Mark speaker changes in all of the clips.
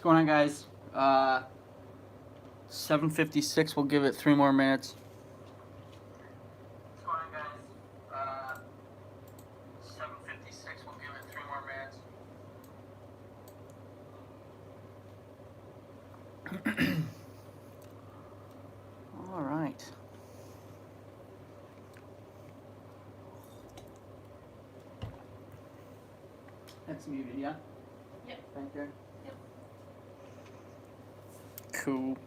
Speaker 1: going on, guys? 7:56. We'll give it 3 more minutes. What's going on, guys? 7:56. We'll give it 3 more minutes. All right. That's muted, yeah?
Speaker 2: Yep.
Speaker 1: Right there?
Speaker 2: Yep.
Speaker 1: Cool.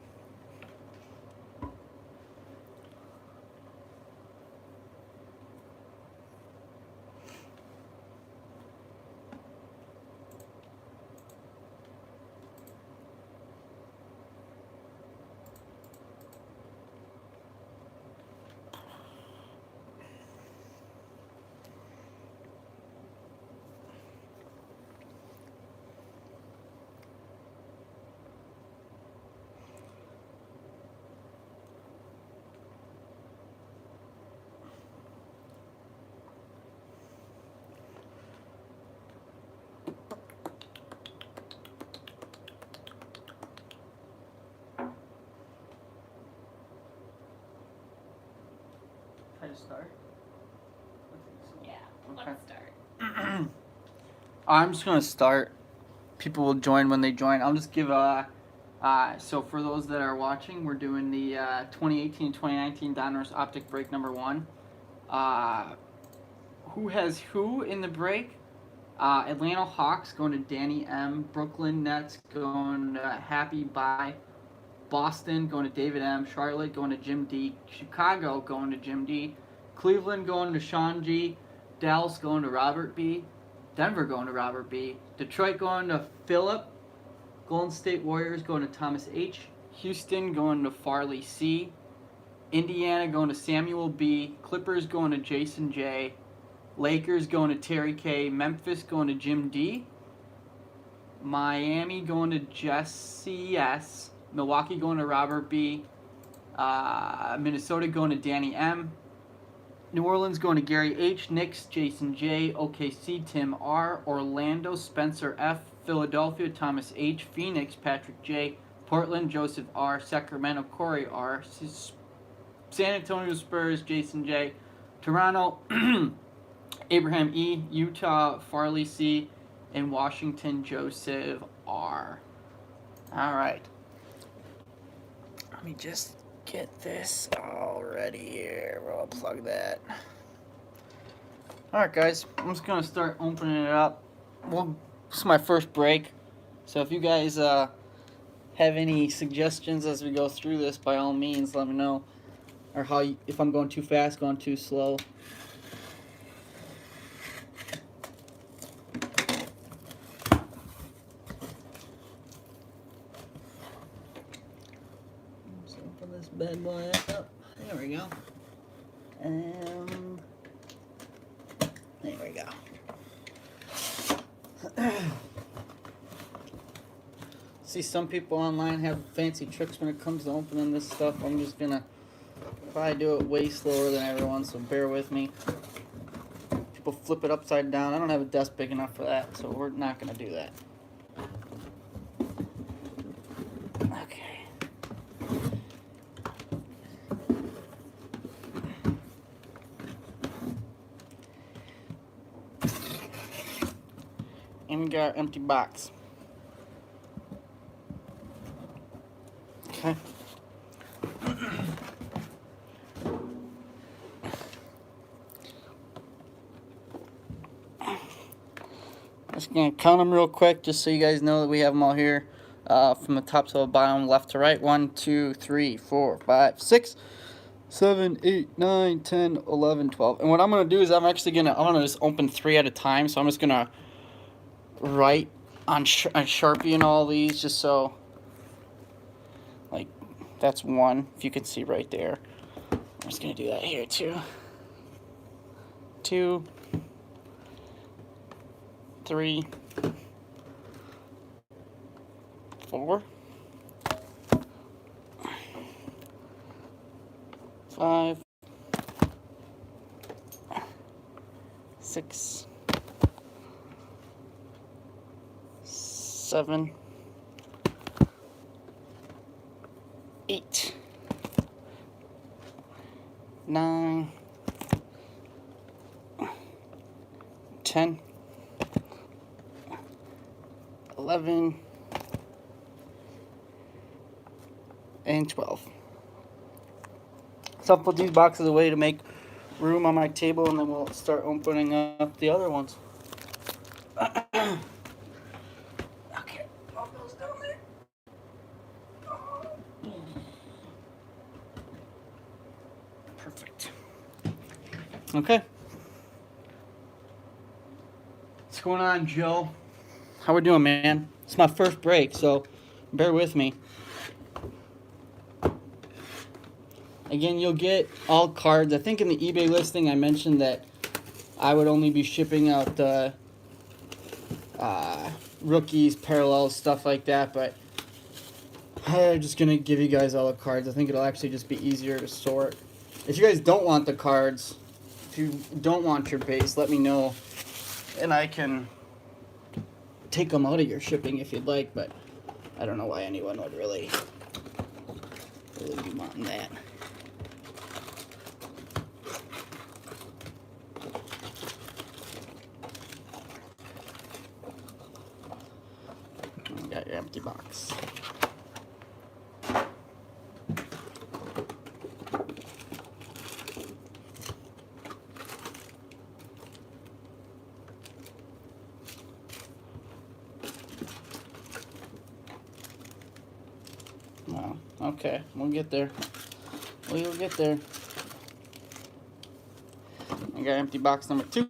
Speaker 1: Try to start.
Speaker 2: Yeah,
Speaker 1: Okay.
Speaker 2: let's start.
Speaker 1: I'm just gonna start. People will join when they join. I'll just give so for those that are watching, we're doing the 2018-2019 Donruss Optic break number 1. Who has who in the break? Atlanta Hawks going to Danny M. Brooklyn Nets going to Happy Bye. Boston going to David M. Charlotte going to Jim D. Chicago going to Jim D. Cleveland going to Sean G. Dallas going to Robert B. Denver going to Robert B. Detroit going to Philip. Golden State Warriors going to Thomas H. Houston going to Farley C. Indiana going to Samuel B. Clippers going to Jason J. Lakers going to Terry K. Memphis going to Jim D. Miami going to Jesse S. Milwaukee going to Robert B. Minnesota going to Danny M. New Orleans going to Gary H. Knicks Jason J. OKC Tim R. Orlando Spencer F. Philadelphia Thomas H. Phoenix Patrick J. Portland Joseph R. Sacramento Corey R. San Antonio Spurs Jason J. Toronto Abraham E. Utah Farley C. and Washington Joseph R. All right. Let me just get this all ready here. We'll plug that. All right, guys. I'm just gonna start opening it up. This is my first break, so if you guys have any suggestions as we go through this, by all means, let me know. Or if I'm going too fast, going too slow. This bad boy up. There we go. And there we go. See, some people online have fancy tricks when it comes to opening this stuff. I'm just gonna probably do it way slower than everyone, so bear with me. People flip it upside down. I don't have a desk big enough for that, so we're not gonna do that. Okay. And we got our empty box. Okay. Just gonna count them real quick, just so you guys know that we have them all here, from the top to the bottom, left to right. 1, 2, 3, 4, 5, 6, 7, 8, 9, 10, 11, 12. And what I'm gonna do is I'm gonna just open 3 at a time. So I'm just gonna write on Sharpie and all these, just so, like, that's 1, if you can see right there. I'm just gonna do that here too. 2, 3, 4, 5, 6, 7, 8, 9, 10, 11, and 12. So I'll put these boxes away to make room on my table, and then we'll start opening up the other ones. Okay, all those down there. Perfect. Okay. What's going on, Joe? How we doing, man? It's my first break, so bear with me. Again, you'll get all cards. I think in the eBay listing I mentioned that I would only be shipping out the rookies, parallels, stuff like that, but I'm just going to give you guys all the cards. I think it'll actually just be easier to sort. If you guys don't want the cards, if you don't want your base, let me know, and I can take them out of your shipping if you'd like, but I don't know why anyone would really be wanting that. You got your empty box. Well, okay, we'll get there. We'll get there. I got empty box number 2.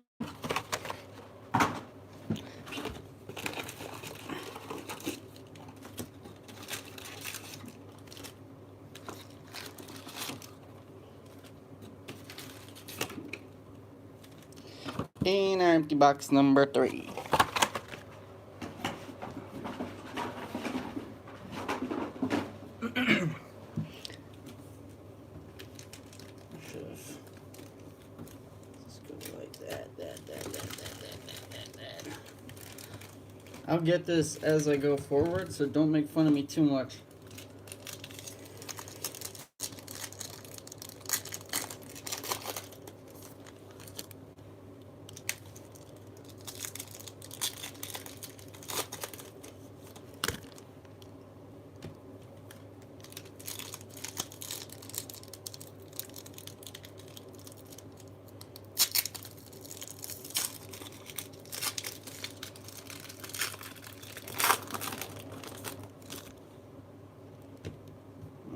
Speaker 1: And our empty box number 3. I'll get this as I go forward, so don't make fun of me too much.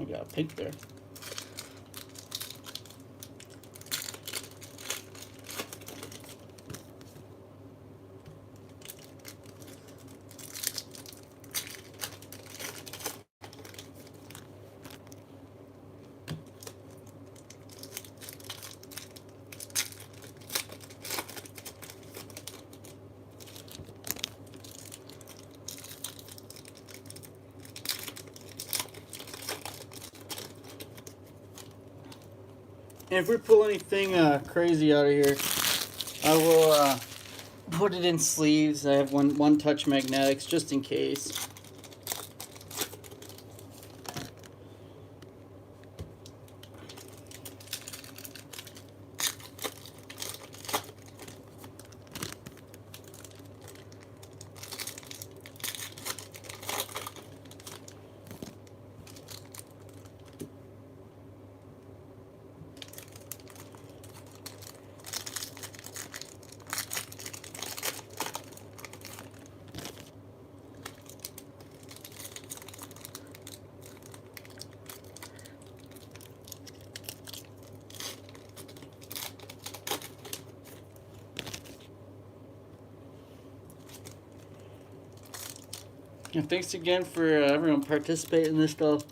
Speaker 1: I got a pink there. And if we pull anything crazy out of here, I will put it in sleeves. I have one touch magnetics just in case. And thanks again for everyone participating in this stuff.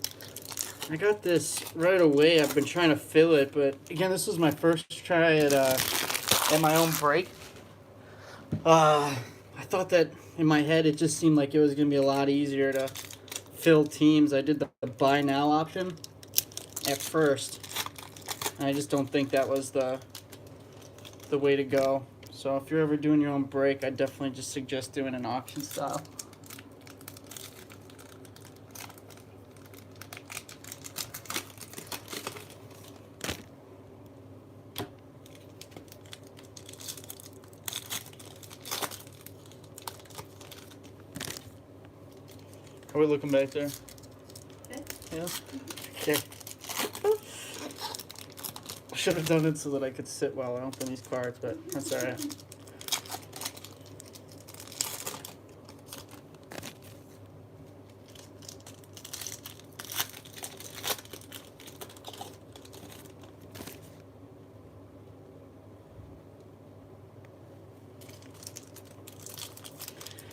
Speaker 1: I got this right away. I've been trying to fill it, but again, this was my first try at my own break. I thought that in my head it just seemed like it was gonna be a lot easier to fill teams. I did the buy now option at first. And I just don't think that was the way to go. So if you're ever doing your own break, I definitely just suggest doing an auction style. How are we looking back there?
Speaker 2: Good.
Speaker 1: Yeah. Okay. I should have done it so that I could sit while I open these cards, but that's alright.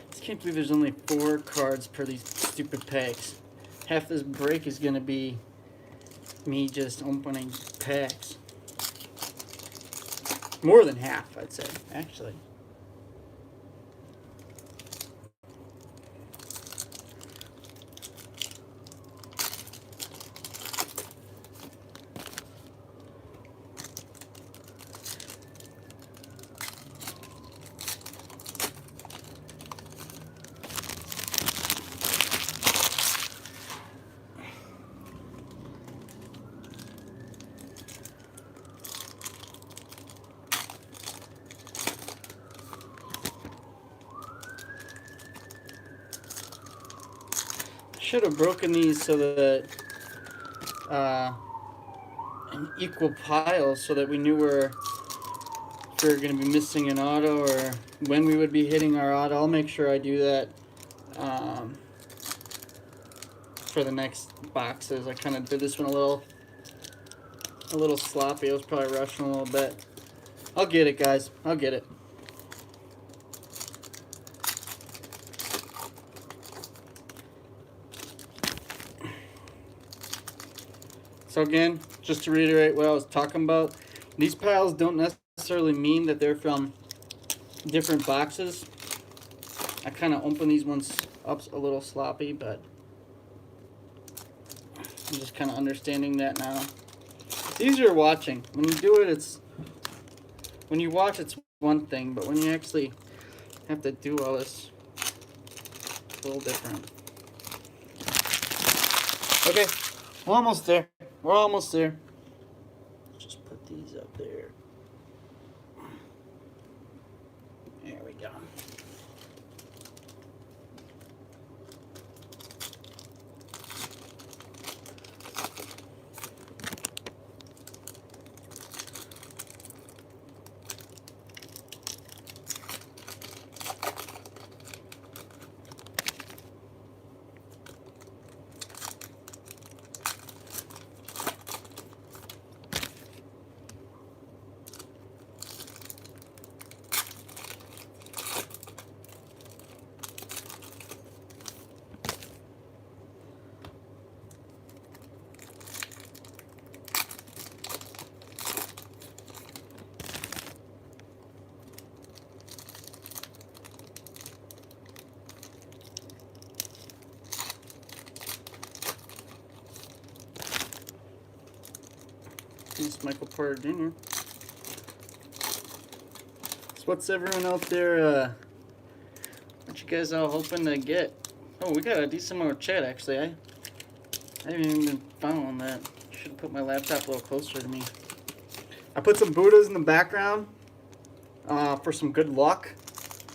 Speaker 1: I can't believe there's only 4 cards per these stupid packs. Half this break is gonna be me just opening packs. More than half, I'd say, actually. Should have broken these so that in equal piles so that we knew if we were going to be missing an auto or when we would be hitting our auto. I'll make sure I do that for the next boxes. I kind of did this one a little sloppy. I was probably rushing a little bit. I'll get it, guys. I'll get it. So again, just to reiterate what I was talking about, these piles don't necessarily mean that they're from different boxes. I kind of open these ones up a little sloppy, but I'm just kind of understanding that now. It's easier watching. When you do it, when you watch, it's one thing, but when you actually have to do all this, it's a little different. Okay, we're almost there. We're almost there. Just put these up there. There we go. It's Michael Porter Jr. So what's everyone out there, what you guys all hoping to get? Oh, we got a decent amount of chat, actually. I haven't even been following that. Should have put my laptop a little closer to me. I put some Buddhas in the background for some good luck,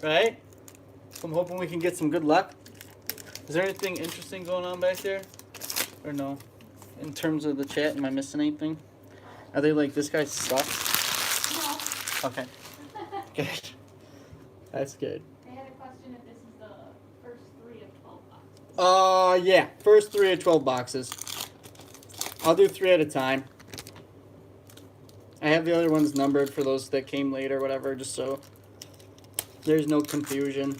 Speaker 1: right? So I'm hoping we can get some good luck. Is there anything interesting going on back there? Or no? In terms of the chat, am I missing anything? Are they like, this guy sucks?
Speaker 2: No.
Speaker 1: Okay. Good. That's good.
Speaker 2: They had a question if this is the first 3 of 12 boxes.
Speaker 1: Yeah. First 3 of 12 boxes. I'll do 3 at a time. I have the other ones numbered for those that came later, whatever, just so there's no confusion.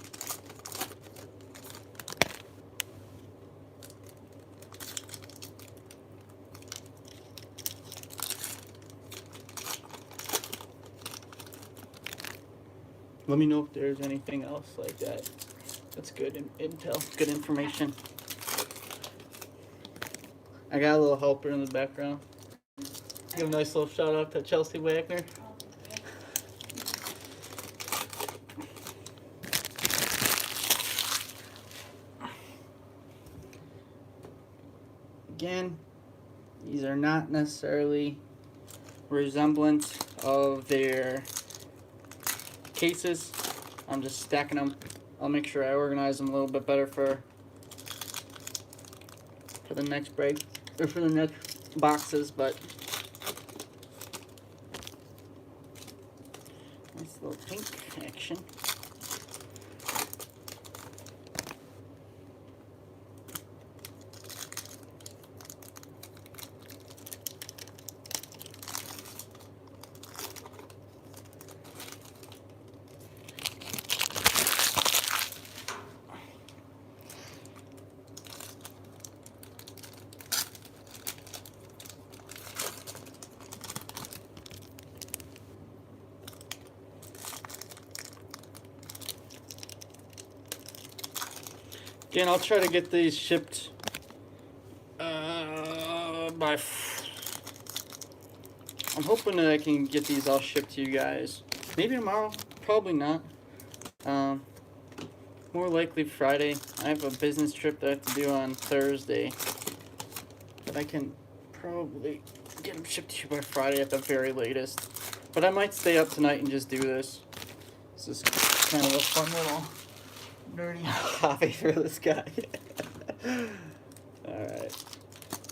Speaker 1: Let me know if there's anything else like that. That's good intel, good information. I got a little helper in the background. Give a nice little shout out to Chelsea Wagner. Again, these are not necessarily resemblance of their cases. I'm just stacking them. I'll make sure I organize them a little bit better for for the next break, or for the next boxes, but nice little pink action. Again, I'll try to get these shipped by. I'm hoping that I can get these all shipped to you guys. Maybe tomorrow, probably not. More likely Friday. I have a business trip that I have to do on Thursday, but I can probably get them shipped to you by Friday at the very latest. But I might stay up tonight and just do this. This is kind of a fun little nerdy hobby for this guy.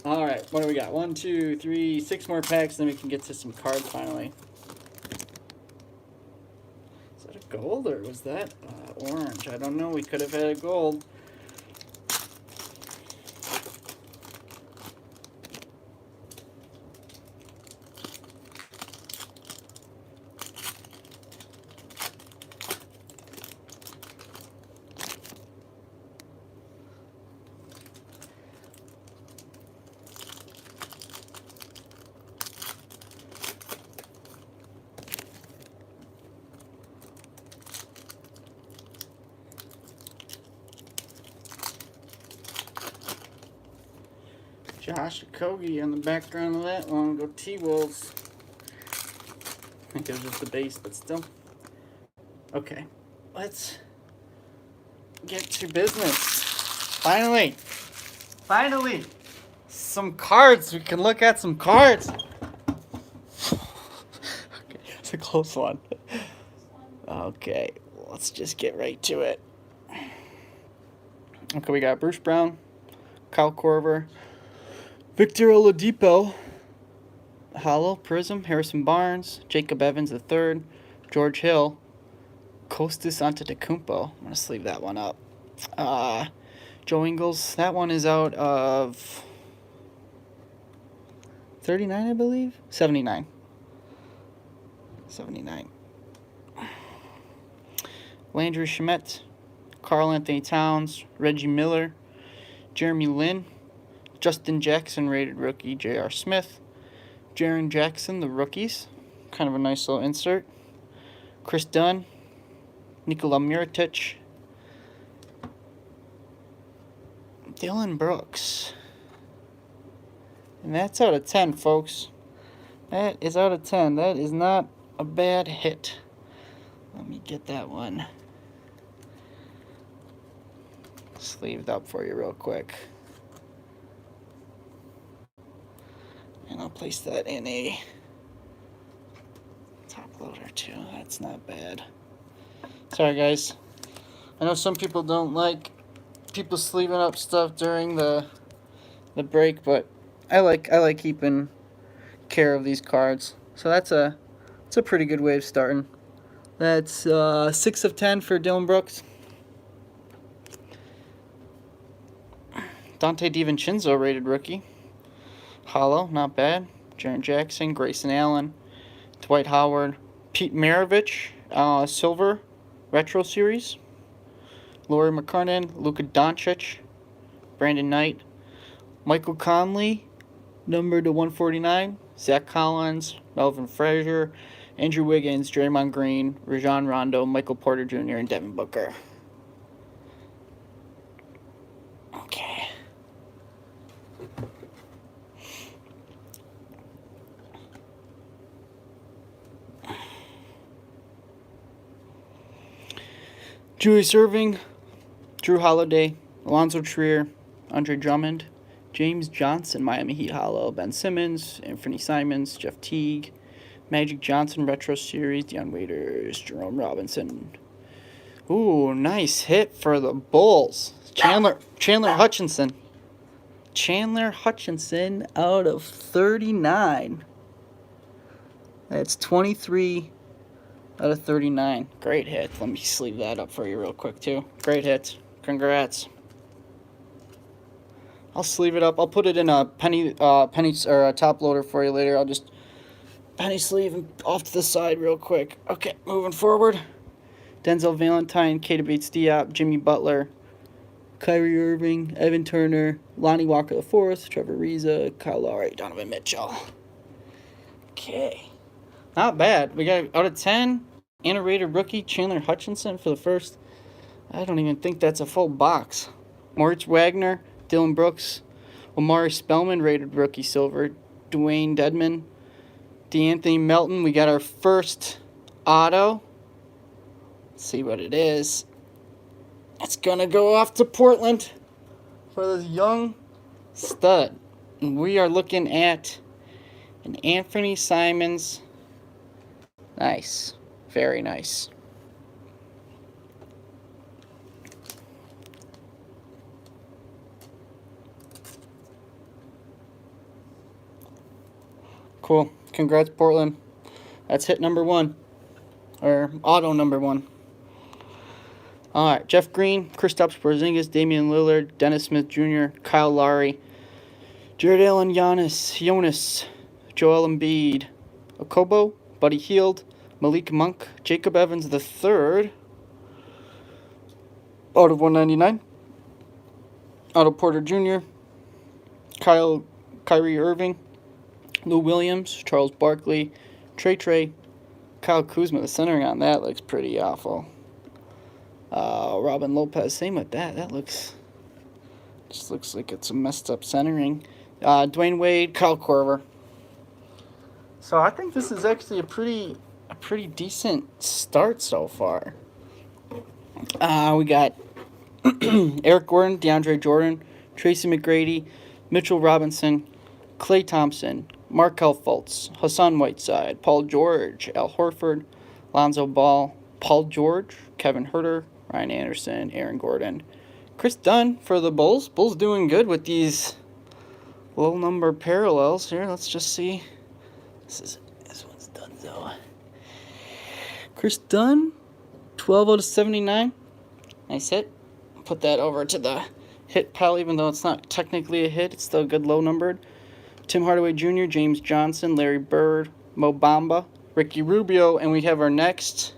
Speaker 1: Alright, what do we got? 1, 2, 3, 6 more packs, then we can get to some cards finally. Is that a gold or was that orange? I don't know, we could have had a gold. Josh Okogie on the background of that one. Go T-Wolves. I think it was just the base, but still. Okay, let's get to business. Finally! Some cards. We can look at some cards. Okay, it's a close one. Okay, let's just get right to it. Okay, we got Bruce Brown, Kyle Korver, Victor Oladipo, Hollow, Prism, Harrison Barnes, Jacob Evans III, George Hill, Kostas Antetokounmpo. I'm going to sleeve that one up. Joe Ingles, that one is out of 39, I believe? 79. Landry Shamet, Karl Anthony Towns, Reggie Miller, Jeremy Lin, Justin Jackson, rated rookie, J.R. Smith, Jaren Jackson, the rookies, kind of a nice little insert, Chris Dunn, Nikola Mirotic, Dylan Brooks. And that's out of 10, folks. That is out of 10. That is not a bad hit. Let me get that one sleeved up for you real quick. And I'll place that in a top loader too. That's not bad. Sorry guys. I know some people don't like people sleeving up stuff during the break, but I like keeping care of these cards. So it's a pretty good way of starting. That's 6 of 10 for Dylan Brooks. Dante DiVincenzo, rated rookie. Hollow, not bad. Jaren Jackson, Grayson Allen, Dwight Howard, Pete Maravich, Silver, Retro Series. Laurie McKernan, Luka Doncic, Brandon Knight, Michael Conley, numbered to 149, Zach Collins, Melvin Frazier, Andrew Wiggins, Draymond Green, Rajon Rondo, Michael Porter Jr., and Devin Booker. Okay. Julius Irving, Drew Holiday, Alonzo Trier, Andre Drummond, James Johnson, Miami Heat Hollow, Ben Simmons, Anthony Simons, Jeff Teague, Magic Johnson Retro Series, Deion Waiters, Jerome Robinson. Ooh, nice hit for the Bulls. Chandler Hutchinson. Chandler Hutchinson out of 39. That's 23 out of 39. Great hit. Let me sleeve that up for you real quick, too. Great hit. Congrats. I'll sleeve it up. I'll put it in a penny or a top loader for you later. I'll just penny sleeve and off to the side real quick. Okay, moving forward. Denzel Valentine, Kata Bates-Diop, Jimmy Butler, Kyrie Irving, Evan Turner, Lonnie Walker IV, Trevor Ariza, Kyle Lowry, Donovan Mitchell. Okay. Not bad. We got out of 10, underrated rookie Chandler Hutchinson for the first. I don't even think that's a full box. Moritz Wagner, Dylan Brooks, Omari Spellman, rated rookie silver, Dwayne Dedman, DeAnthony Melton. We got our first auto. Let's see what it is. It's gonna go off to Portland for this young stud. And we are looking at an Anthony Simons. Nice. Very nice. Cool. Congrats, Portland. That's hit number 1. Or auto number 1. Alright, Jeff Green, Kristaps Porzingis, Damian Lillard, Dennis Smith Jr., Kyle Lowry, Jared Allen, Jonas, Joel Embiid, Okobo, Buddy Hield, Malik Monk, Jacob Evans III, out of 199, Otto Porter Jr., Kyrie Irving, Lou Williams, Charles Barkley, Trey, Kyle Kuzma. The centering on that looks pretty awful. Robin Lopez, same with that. That just looks like it's a messed up centering. Dwayne Wade, Kyle Korver. So I think this is actually a pretty decent start so far. We got Eric Gordon, DeAndre Jordan, Tracy McGrady, Mitchell Robinson, Klay Thompson, Markelle Fultz, Hassan Whiteside, Paul George, Al Horford, Lonzo Ball, Paul George, Kevin Huerter, Ryan Anderson, Aaron Gordon, Chris Dunn for the Bulls. Bulls doing good with these low number parallels here. Let's just see. This one's done though. Chris Dunn, 12 out of 79. Nice hit. Put that over to the hit pile, even though it's not technically a hit. It's still a good low numbered. Tim Hardaway Jr., James Johnson, Larry Bird, Mo Bamba, Ricky Rubio, and we have our next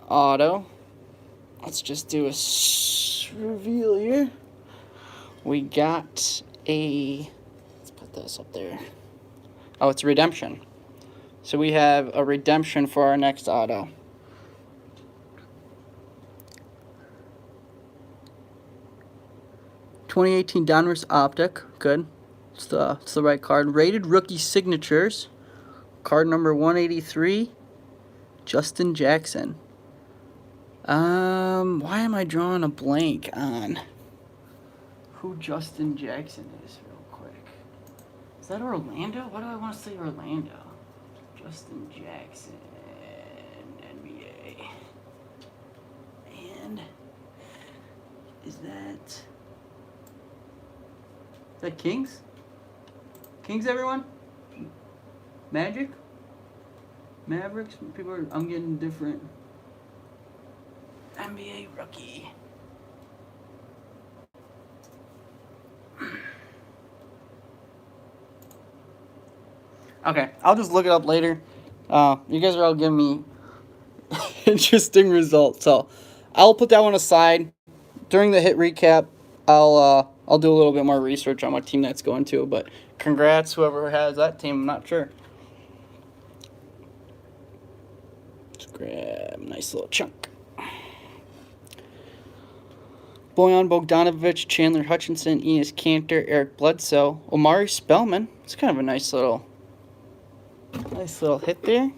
Speaker 1: auto. Let's just do a reveal here. We got let's put this up there. Oh, it's a redemption. So we have a redemption for our next auto. (2018) Donruss Optic. Good. It's the right card. Rated rookie signatures. Card number 183. Justin Jackson. Why am I drawing a blank on who Justin Jackson is real quick? Is that Orlando? Why do I want to say Orlando? Justin Jackson, NBA. And is that Kings? Kings, everyone? Magic? Mavericks? I'm getting different. NBA rookie. Okay, I'll just look it up later. You guys are all giving me interesting results, so I'll put that one aside. During the hit recap, I'll do a little bit more research on what team that's going to. But congrats, whoever has that team. I'm not sure. Let's grab a nice little chunk. Bojan Bogdanovic, Chandler Hutchinson, Enes Kanter, Eric Bledsoe, Omari Spellman. It's kind of a nice little hit there.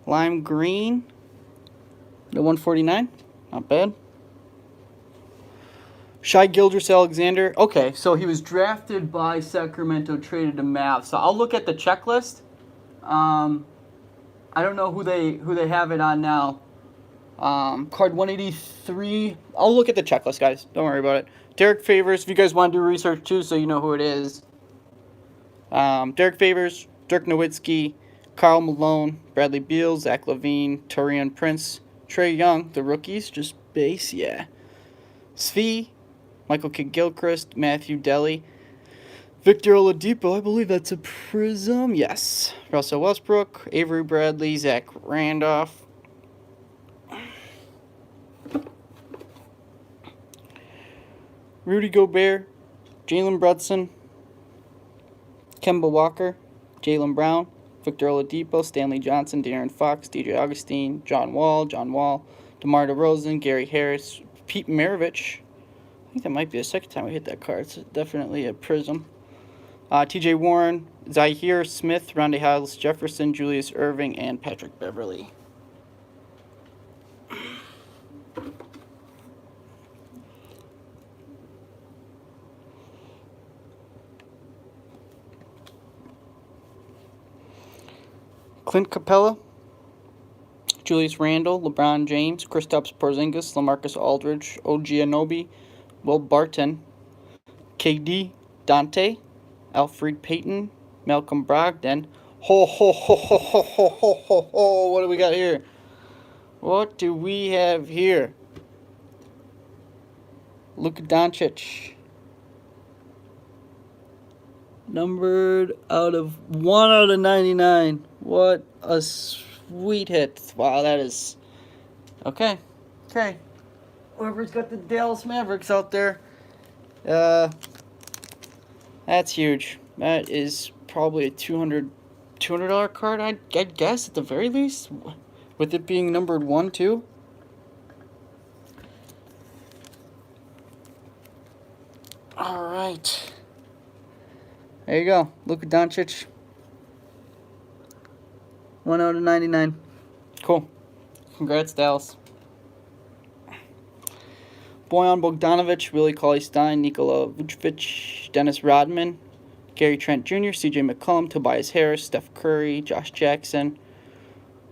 Speaker 1: Lime green, the 149, not bad. Shai Gilgeous-Alexander. Okay, so he was drafted by Sacramento, traded to Mavs. So I'll look at the checklist. I don't know who they have it on now. Card 183. I'll look at the checklist, guys. Don't worry about it. Derek Favors, if you guys want to do research too, so you know who it is. Derek Favors, Dirk Nowitzki, Karl Malone, Bradley Beal, Zach LaVine, Taurean Prince, Trey Young, the rookies, just base, yeah. Svi, Michael Kidd-Gilchrist, Matthew Delly, Victor Oladipo, I believe that's a prism, yes. Russell Westbrook, Avery Bradley, Zach Randolph. Rudy Gobert, Jalen Brunson, Kemba Walker, Jaylen Brown, Victor Oladipo, Stanley Johnson, De'Aaron Fox, DJ Augustine, John Wall, DeMar DeRozan, Gary Harris, Pete Maravich. I think that might be the second time we hit that card. It's definitely a prism. TJ Warren, Zahir Smith, Rondae Hollis Jefferson, Julius Irving, and Patrick Beverley. Clint Capella, Julius Randle, LeBron James, Kristaps Porzingis, LaMarcus Aldridge, OG Anunoby, Will Barton, KD, Dante, Alfred Payton, Malcolm Brogdon. Ho, ho, ho, ho, ho, ho, ho, ho, ho. What do we got here? What do we have here? Luka Doncic. Numbered out of 1 out of 99. What a sweet hit. Wow, that is... Okay. Okay. Whoever's got the Dallas Mavericks out there. That's huge. That is probably a $200 card, I'd guess, at the very least. With it being numbered 1, too. Alright. There you go. Luka Doncic. 1 out of 99. Cool. Congrats, Dallas. Bojan Bogdanovic, Willie Cauley-Stein, Nikola Vucevic, Dennis Rodman, Gary Trent Jr., CJ McCollum, Tobias Harris, Steph Curry, Josh Jackson,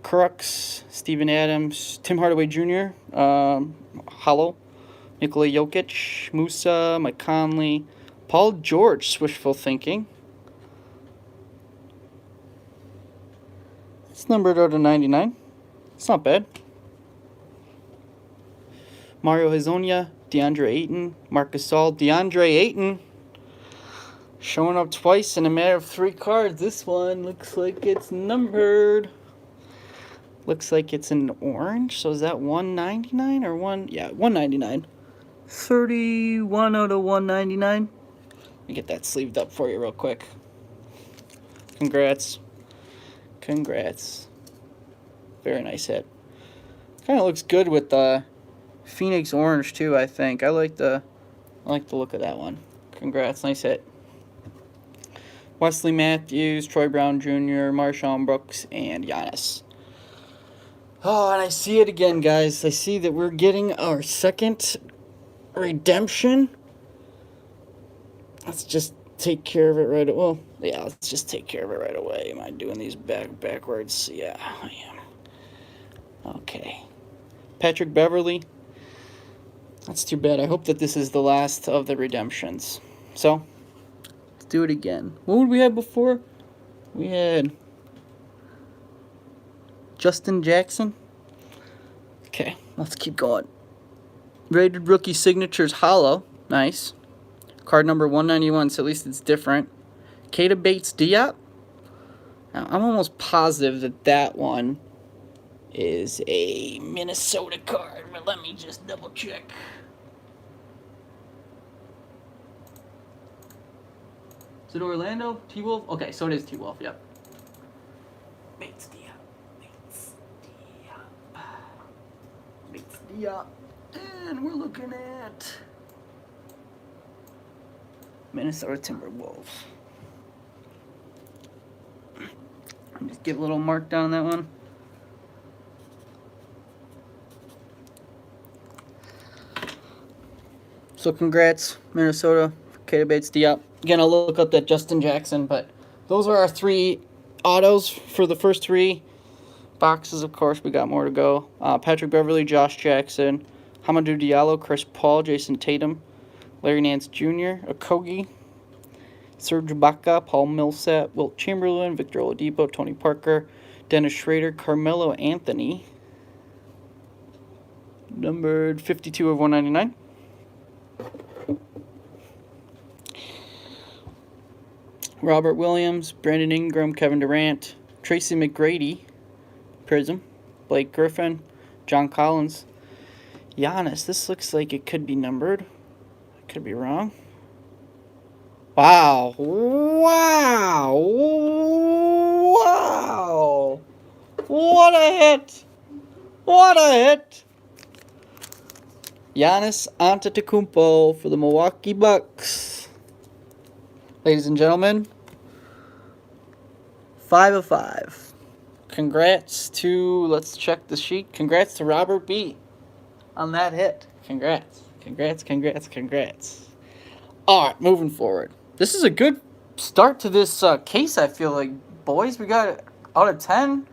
Speaker 1: Crooks, Steven Adams, Tim Hardaway Jr., Hollow, Nikola Jokic, Musa, Mike Conley, Paul George, wishful thinking. It's numbered out of 99. It's not bad. Mario Hezonja, DeAndre Ayton, Marcus Gasol, DeAndre Ayton. Showing up twice in a matter of 3 cards. This one looks like it's numbered. Looks like it's an orange. So is that 199 or 1? Yeah, 199. 31 out of 199. Let me get that sleeved up for you real quick. Congrats. Congrats. Very nice hit. Kind of looks good with the Phoenix orange too, I think. I like the look of that one. Congrats, nice hit. Wesley Matthews, Troy Brown Jr., Marshawn Brooks, and Giannis. Oh, and I see it again, guys. I see that we're getting our second redemption. Let's just take care of it right away. Well, yeah, let's just take care of it right away. Am I doing these backwards? Yeah, I am. Okay. Patrick Beverley. That's too bad. I hope that this is the last of the redemptions. So, let's do it again. What would we have before? We had Justin Jackson. Okay, let's keep going. Rated rookie signatures hollow. Nice. Card number 191, so at least it's different. Keita Bates-Diop. Now, I'm almost positive that that one is a Minnesota card, but let me just double check. Is it Orlando? T-Wolf? Okay, so it is T-Wolf, yep. Bates-Diop. Bates-Diop. And we're looking at Minnesota Timberwolves. Just give a little mark down on that one. So congrats, Minnesota, Keita Bates-Diop. Again, I'll look up that Justin Jackson, but those are our 3 autos for the first 3 Boxes, of course, we got more to go. Patrick Beverly, Josh Jackson, Hamidou Diallo, Chris Paul, Jason Tatum, Larry Nance Jr., Okogie, Serge Ibaka, Paul Millsap, Wilt Chamberlain, Victor Oladipo, Tony Parker, Dennis Schrader, Carmelo Anthony, numbered 52 of 199. Robert Williams, Brandon Ingram, Kevin Durant, Tracy McGrady, Prism, Blake Griffin, John Collins, Giannis. This looks like it could be numbered. I could be wrong. Wow. Wow. Wow. What a hit. What a hit. Giannis Antetokounmpo for the Milwaukee Bucks. Ladies and gentlemen, 5 of 5. Congrats to, let's check the sheet. Congrats to Robert B. on that hit. Congrats. Congrats, congrats, congrats. Alright, moving forward. This is a good start to this case, I feel like. Boys, we got out of 10.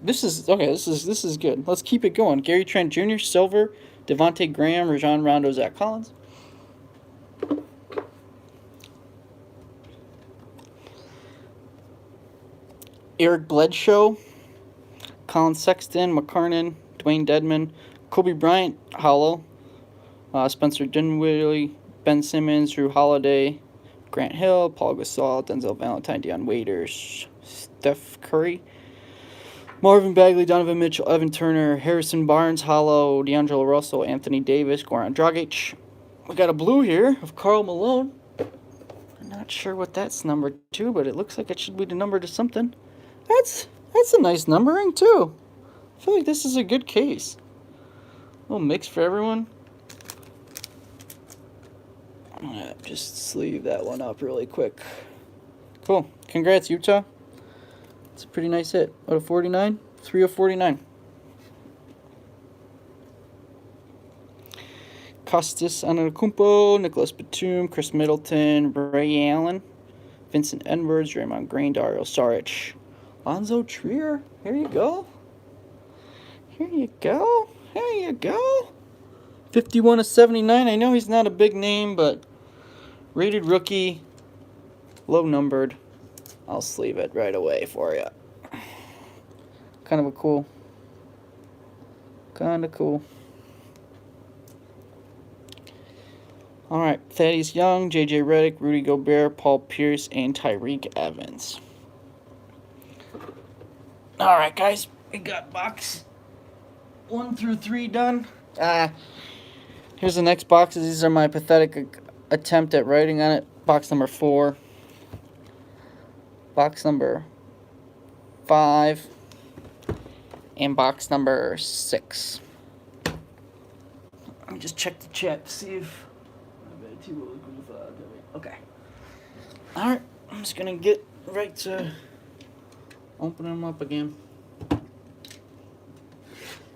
Speaker 1: This is good. Let's keep it going. Gary Trent Jr., Silver, Devontae Graham, Rajon Rondo, Zach Collins. Eric Bledsoe, Colin Sexton, McCarnan, Dwayne Dedman, Kobe Bryant, Hollow, Spencer Dinwiddie, Ben Simmons, Drew Holiday, Grant Hill, Paul Gasol, Denzel Valentine, Deion Waiters, Steph Curry, Marvin Bagley, Donovan Mitchell, Evan Turner, Harrison Barnes, Hollow, D'Angelo Russell, Anthony Davis, Goran Dragic. We got a blue here of Karl Malone. I'm not sure what that's numbered to, but it looks like it should be the number to something. That's a nice numbering, too. I feel like this is a good case. A little mix for everyone. I'm going to just sleeve that one up really quick. Cool. Congrats, Utah. It's a pretty nice hit. Out of 49? 3 of 49. Costas Antetokounmpo, Nicholas Batum, Chris Middleton, Ray Allen, Vincent Edwards, Draymond Green, Dario Saric, Lonzo Trier. Here you go. Here you go. Here you go. 51 of 79. I know he's not a big name, but rated rookie, low numbered. I'll sleeve it right away for you. Kind of cool. All right, Thaddeus Young, J.J. Redick, Rudy Gobert, Paul Pierce, and Tyreek Evans. All right, guys, we got box 1 through 3 done. Here's the next boxes. These are my pathetic attempt at writing on it. Box number 4. Box number 5. And box number 6. Let me just check the chat to see if... Okay. Alright, I'm just going to get right to opening them up again.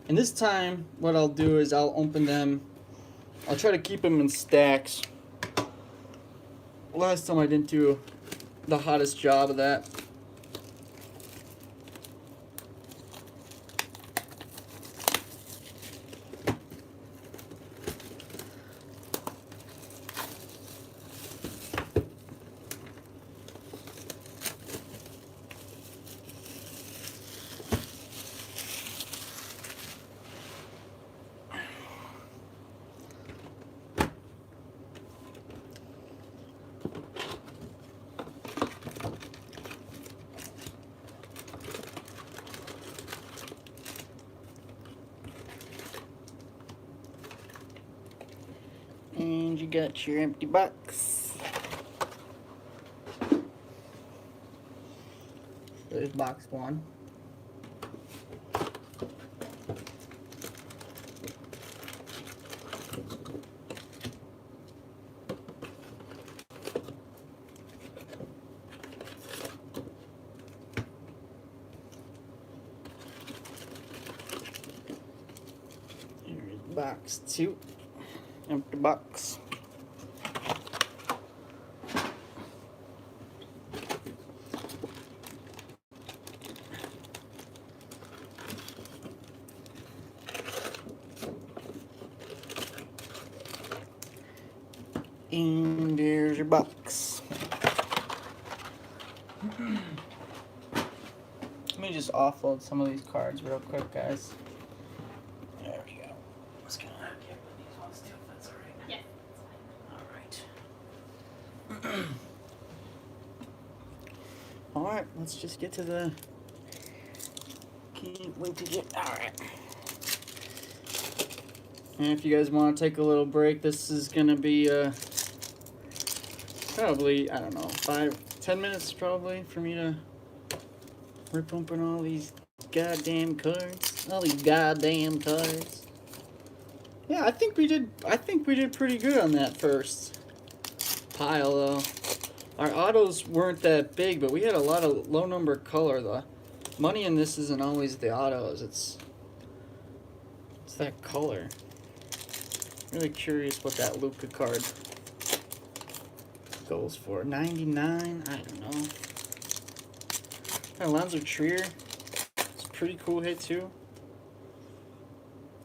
Speaker 1: And this time, what I'll do is I'll open them. I'll try to keep them in stacks. Last time I didn't do the hottest job of that. And you got your empty box. There's box 1. Here's box 2. Empty box. And there's your box. Let me just offload some of these cards real quick, guys. There we go. I'm just gonna get rid of these ones too, if that's alright.
Speaker 2: Yes.
Speaker 1: Alright. Alright, let's just get to the... Can't wait to get... Alright. And if you guys want to take a little break, this is gonna be probably, I don't know, 5-10 minutes probably for me to rip open all these goddamn cards. All these goddamn cards. Yeah, I think we did pretty good on that first pile though. Our autos weren't that big, but we had a lot of low number color. The money in this isn't always the autos, it's that color. Really curious what that Luka card goes for. 99? I don't know. Alonzo Trier. It's a pretty cool hit too.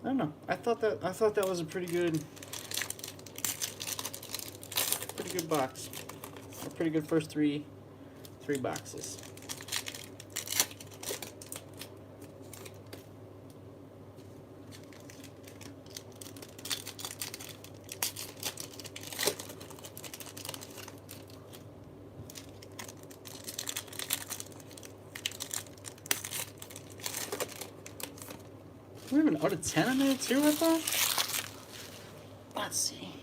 Speaker 1: I don't know. I thought that was a pretty good box. A pretty good first three boxes. We have an out of 10 in there too, I thought? Let's see.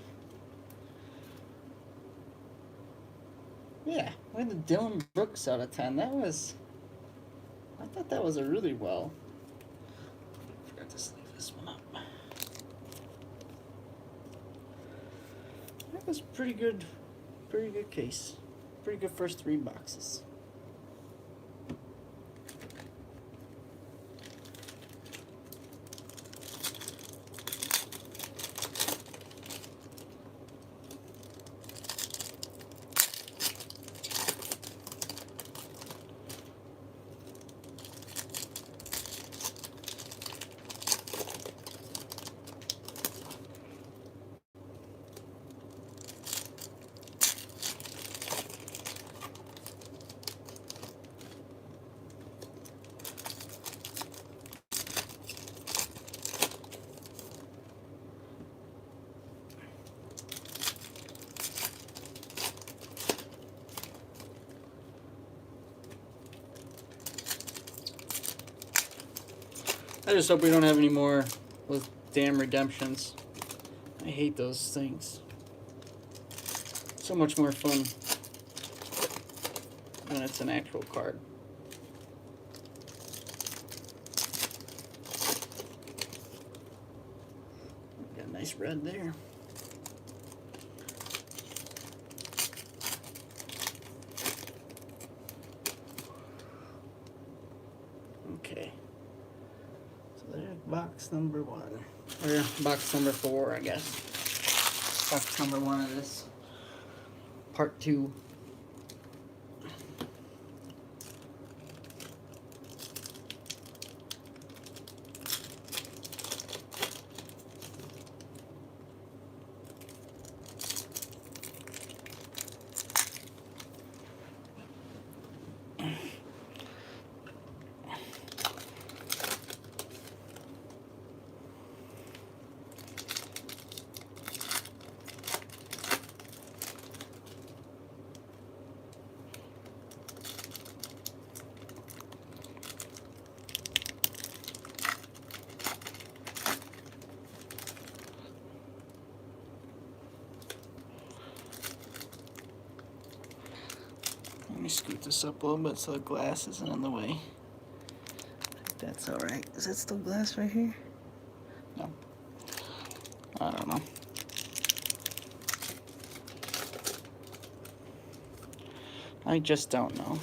Speaker 1: Yeah, we had the Dylan Brooks out of 10. I thought that was a really well. Forgot to sleeve this one up. That was pretty good case. Pretty good first 3 boxes. I just hope we don't have any more with damn redemptions. I hate those things. So much more fun when it's an actual card. Got a nice red there. Okay. There's box number 1. Or box number 4, I guess. Box number 1 of this. Part 2. Let me scoot this up a little bit so the glass isn't in the way. That's alright. Is that still glass right here? No. I don't know. I just don't know.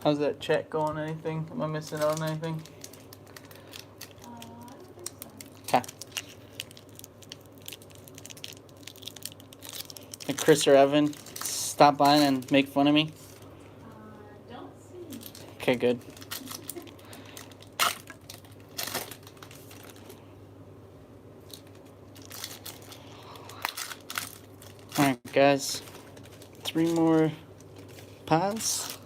Speaker 1: How's that chat going? Anything? Am I missing out on anything? Chris or Evan stop by and make fun of me?
Speaker 2: Don't see anything.
Speaker 1: Okay, good. Alright, guys. 3 more piles.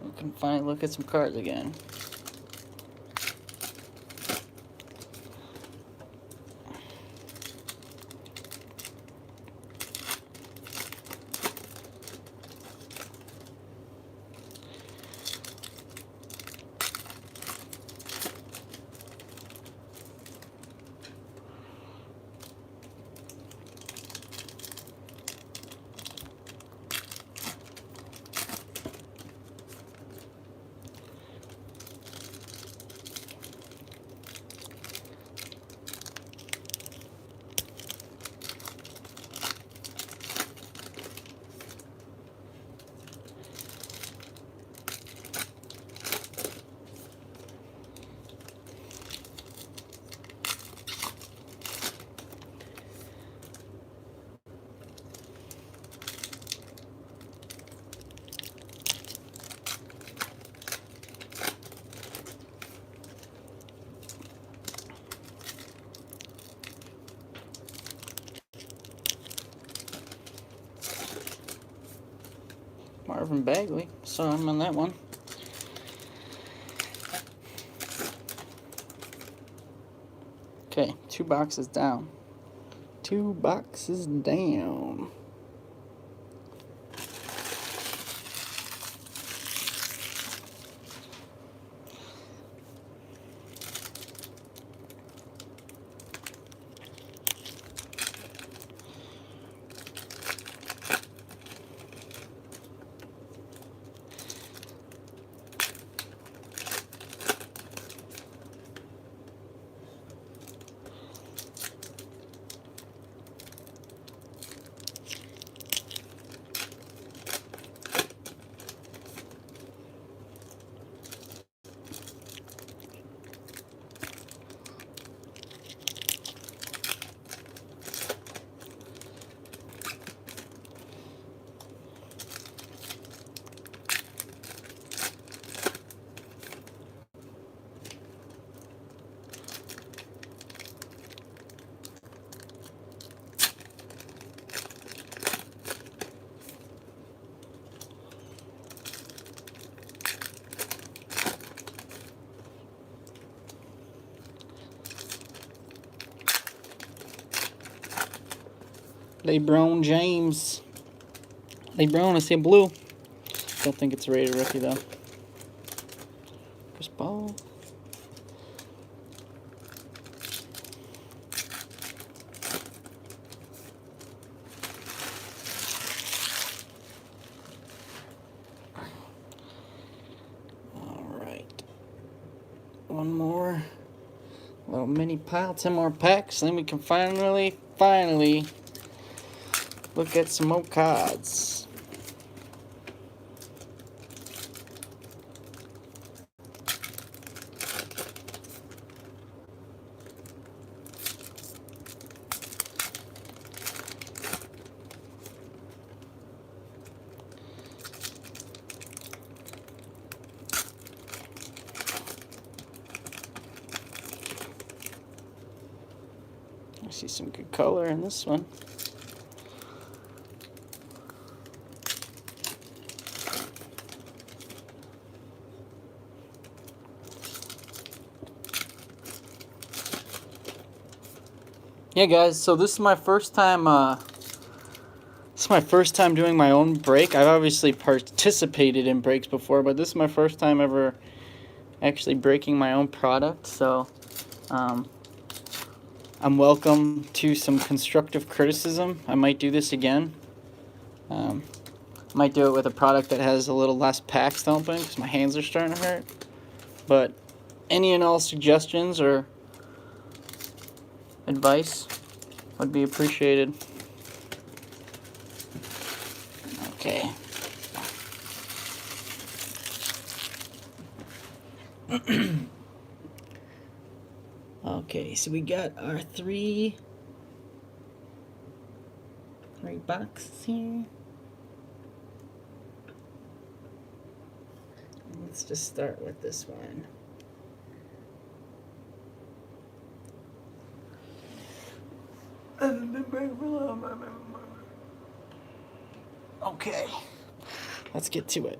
Speaker 1: We can finally look at some cards again. Marvin Bagley. Saw him on that one. Okay, 2 boxes down. 2 boxes down. LeBron James. LeBron, I see a blue. Don't think it's a rated rookie though. Chris Paul. Alright. One more little mini pile, 10 more packs, then we can finally look at some more cards. I see some good color in this one. Yeah, guys, so this is my first time doing my own break. I've obviously participated in breaks before, but this is my first time ever actually breaking my own product. So I'm welcome to some constructive criticism. I might do this again. Might do it with a product that has a little less packs to open because my hands are starting to hurt. But any and all suggestions or advice would be appreciated. Okay. Okay, so we got our 3 3 boxes here. Let's just start with this one. Okay, let's get to it.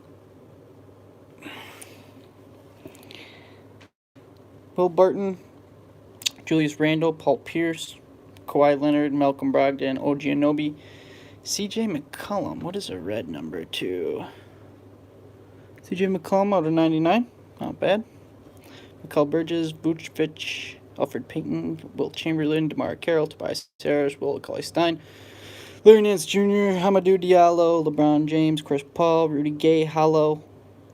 Speaker 1: Will Barton, Julius Randle, Paul Pierce, Kawhi Leonard, Malcolm Brogdon, OG Anunoby, CJ McCollum. What is a red number 2? CJ McCollum out of 99. Not bad. Mikal Bridges, Vucevic, Alfred Payton, Wilt Chamberlain, DeMar Carroll, Tobias Harris, Will Cauley-Stein, Larry Nance Jr., Hamidou Diallo, LeBron James, Chris Paul, Rudy Gay, Hollow,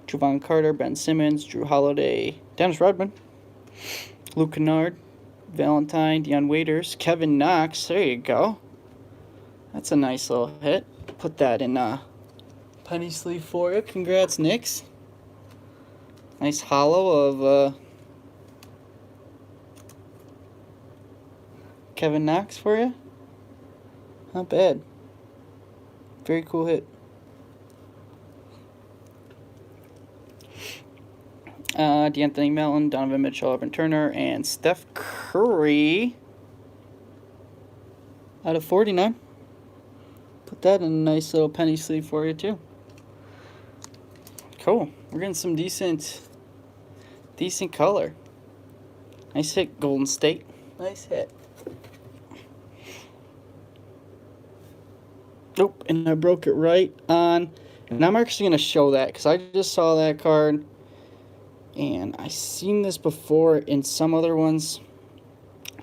Speaker 1: Javon Carter, Ben Simmons, Drew Holiday, Dennis Rodman, Luke Kennard, Valentine, Deion Waiters, Kevin Knox. There you go. That's a nice little hit. Put that in penny sleeve for you. Congrats, Knicks. Nice hollow of Kevin Knox for you. Not bad. Very cool hit. D'Anthony Melton, Donovan Mitchell, Evan Turner, and Steph Curry out of 49. Put that in a nice little penny sleeve for you too. Cool. We're getting some decent color. Nice hit, Golden State. Nice hit. Nope, and I broke it right on. And I'm actually going to show that because I just saw that card. And I've seen this before in some other ones.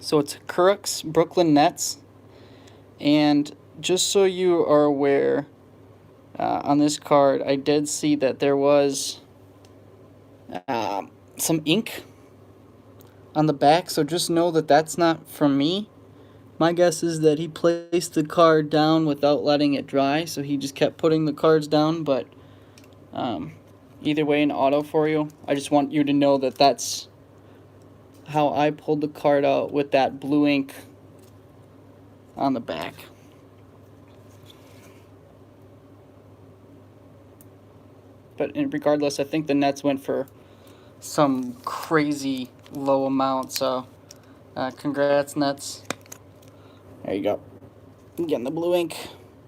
Speaker 1: So it's Crooks, Brooklyn Nets. And just so you are aware, on this card, I did see that there was some ink on the back. So just know that that's not from me. My guess is that he placed the card down without letting it dry. So he just kept putting the cards down. But either way, an auto for you. I just want you to know that that's how I pulled the card out with that blue ink on the back. But regardless, I think the Nets went for some crazy low amount. So congrats, Nets. There you go. Getting the blue ink,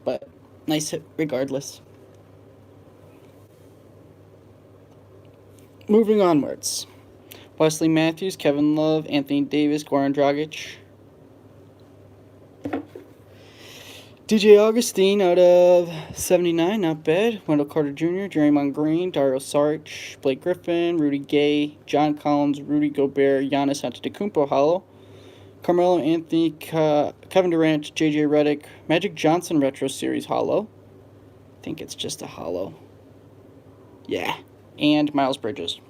Speaker 1: but nice hit regardless. Moving onwards. Wesley Matthews, Kevin Love, Anthony Davis, Goran Dragic. DJ Augustine out of 79, not bad. Wendell Carter Jr., Draymond Green, Dario Saric, Blake Griffin, Rudy Gay, John Collins, Rudy Gobert, Giannis Antetokounmpo hollow. Carmelo Anthony, Kevin Durant, JJ Redick, Magic Johnson Retro Series hollow. I think it's just a hollow. Yeah. And Miles Bridges.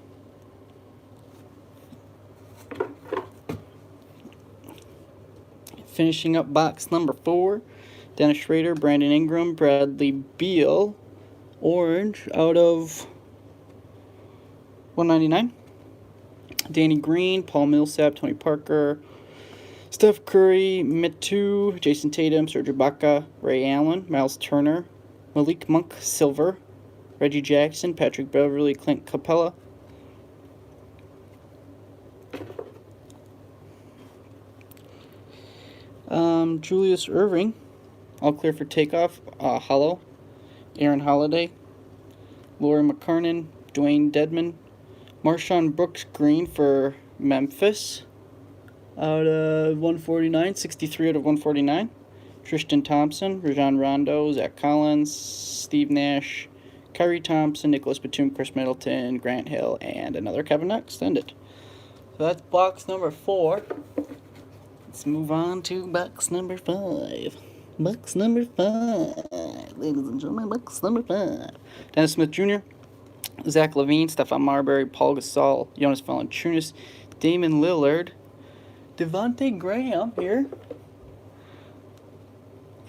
Speaker 1: Finishing up box number 4. Dennis Schrader, Brandon Ingram, Bradley Beal, orange out of 199. Danny Green, Paul Millsap, Tony Parker, Steph Curry, Mitu, Jason Tatum, Serge Ibaka, Ray Allen, Miles Turner, Malik Monk, silver, Reggie Jackson, Patrick Beverly, Clint Capella. Julius Irving, all clear for takeoff, hollow. Aaron Holiday, Lauri McKernan, Dwayne Dedman, Marshawn Brooks green for Memphis out of 149, 63 out of 149. Tristan Thompson, Rajon Rondo, Zach Collins, Steve Nash, Kyrie Thompson, Nicholas Batum, Chris Middleton, Grant Hill, and another Kevin Knox extended. So that's box number 4. Let's move on to box number 5. Box number 5. Ladies and gentlemen, box number 5. Dennis Smith Jr., Zach LaVine, Stephon Marbury, Paul Gasol, Jonas Valanciunas, Damon Lillard, Devontae Graham here.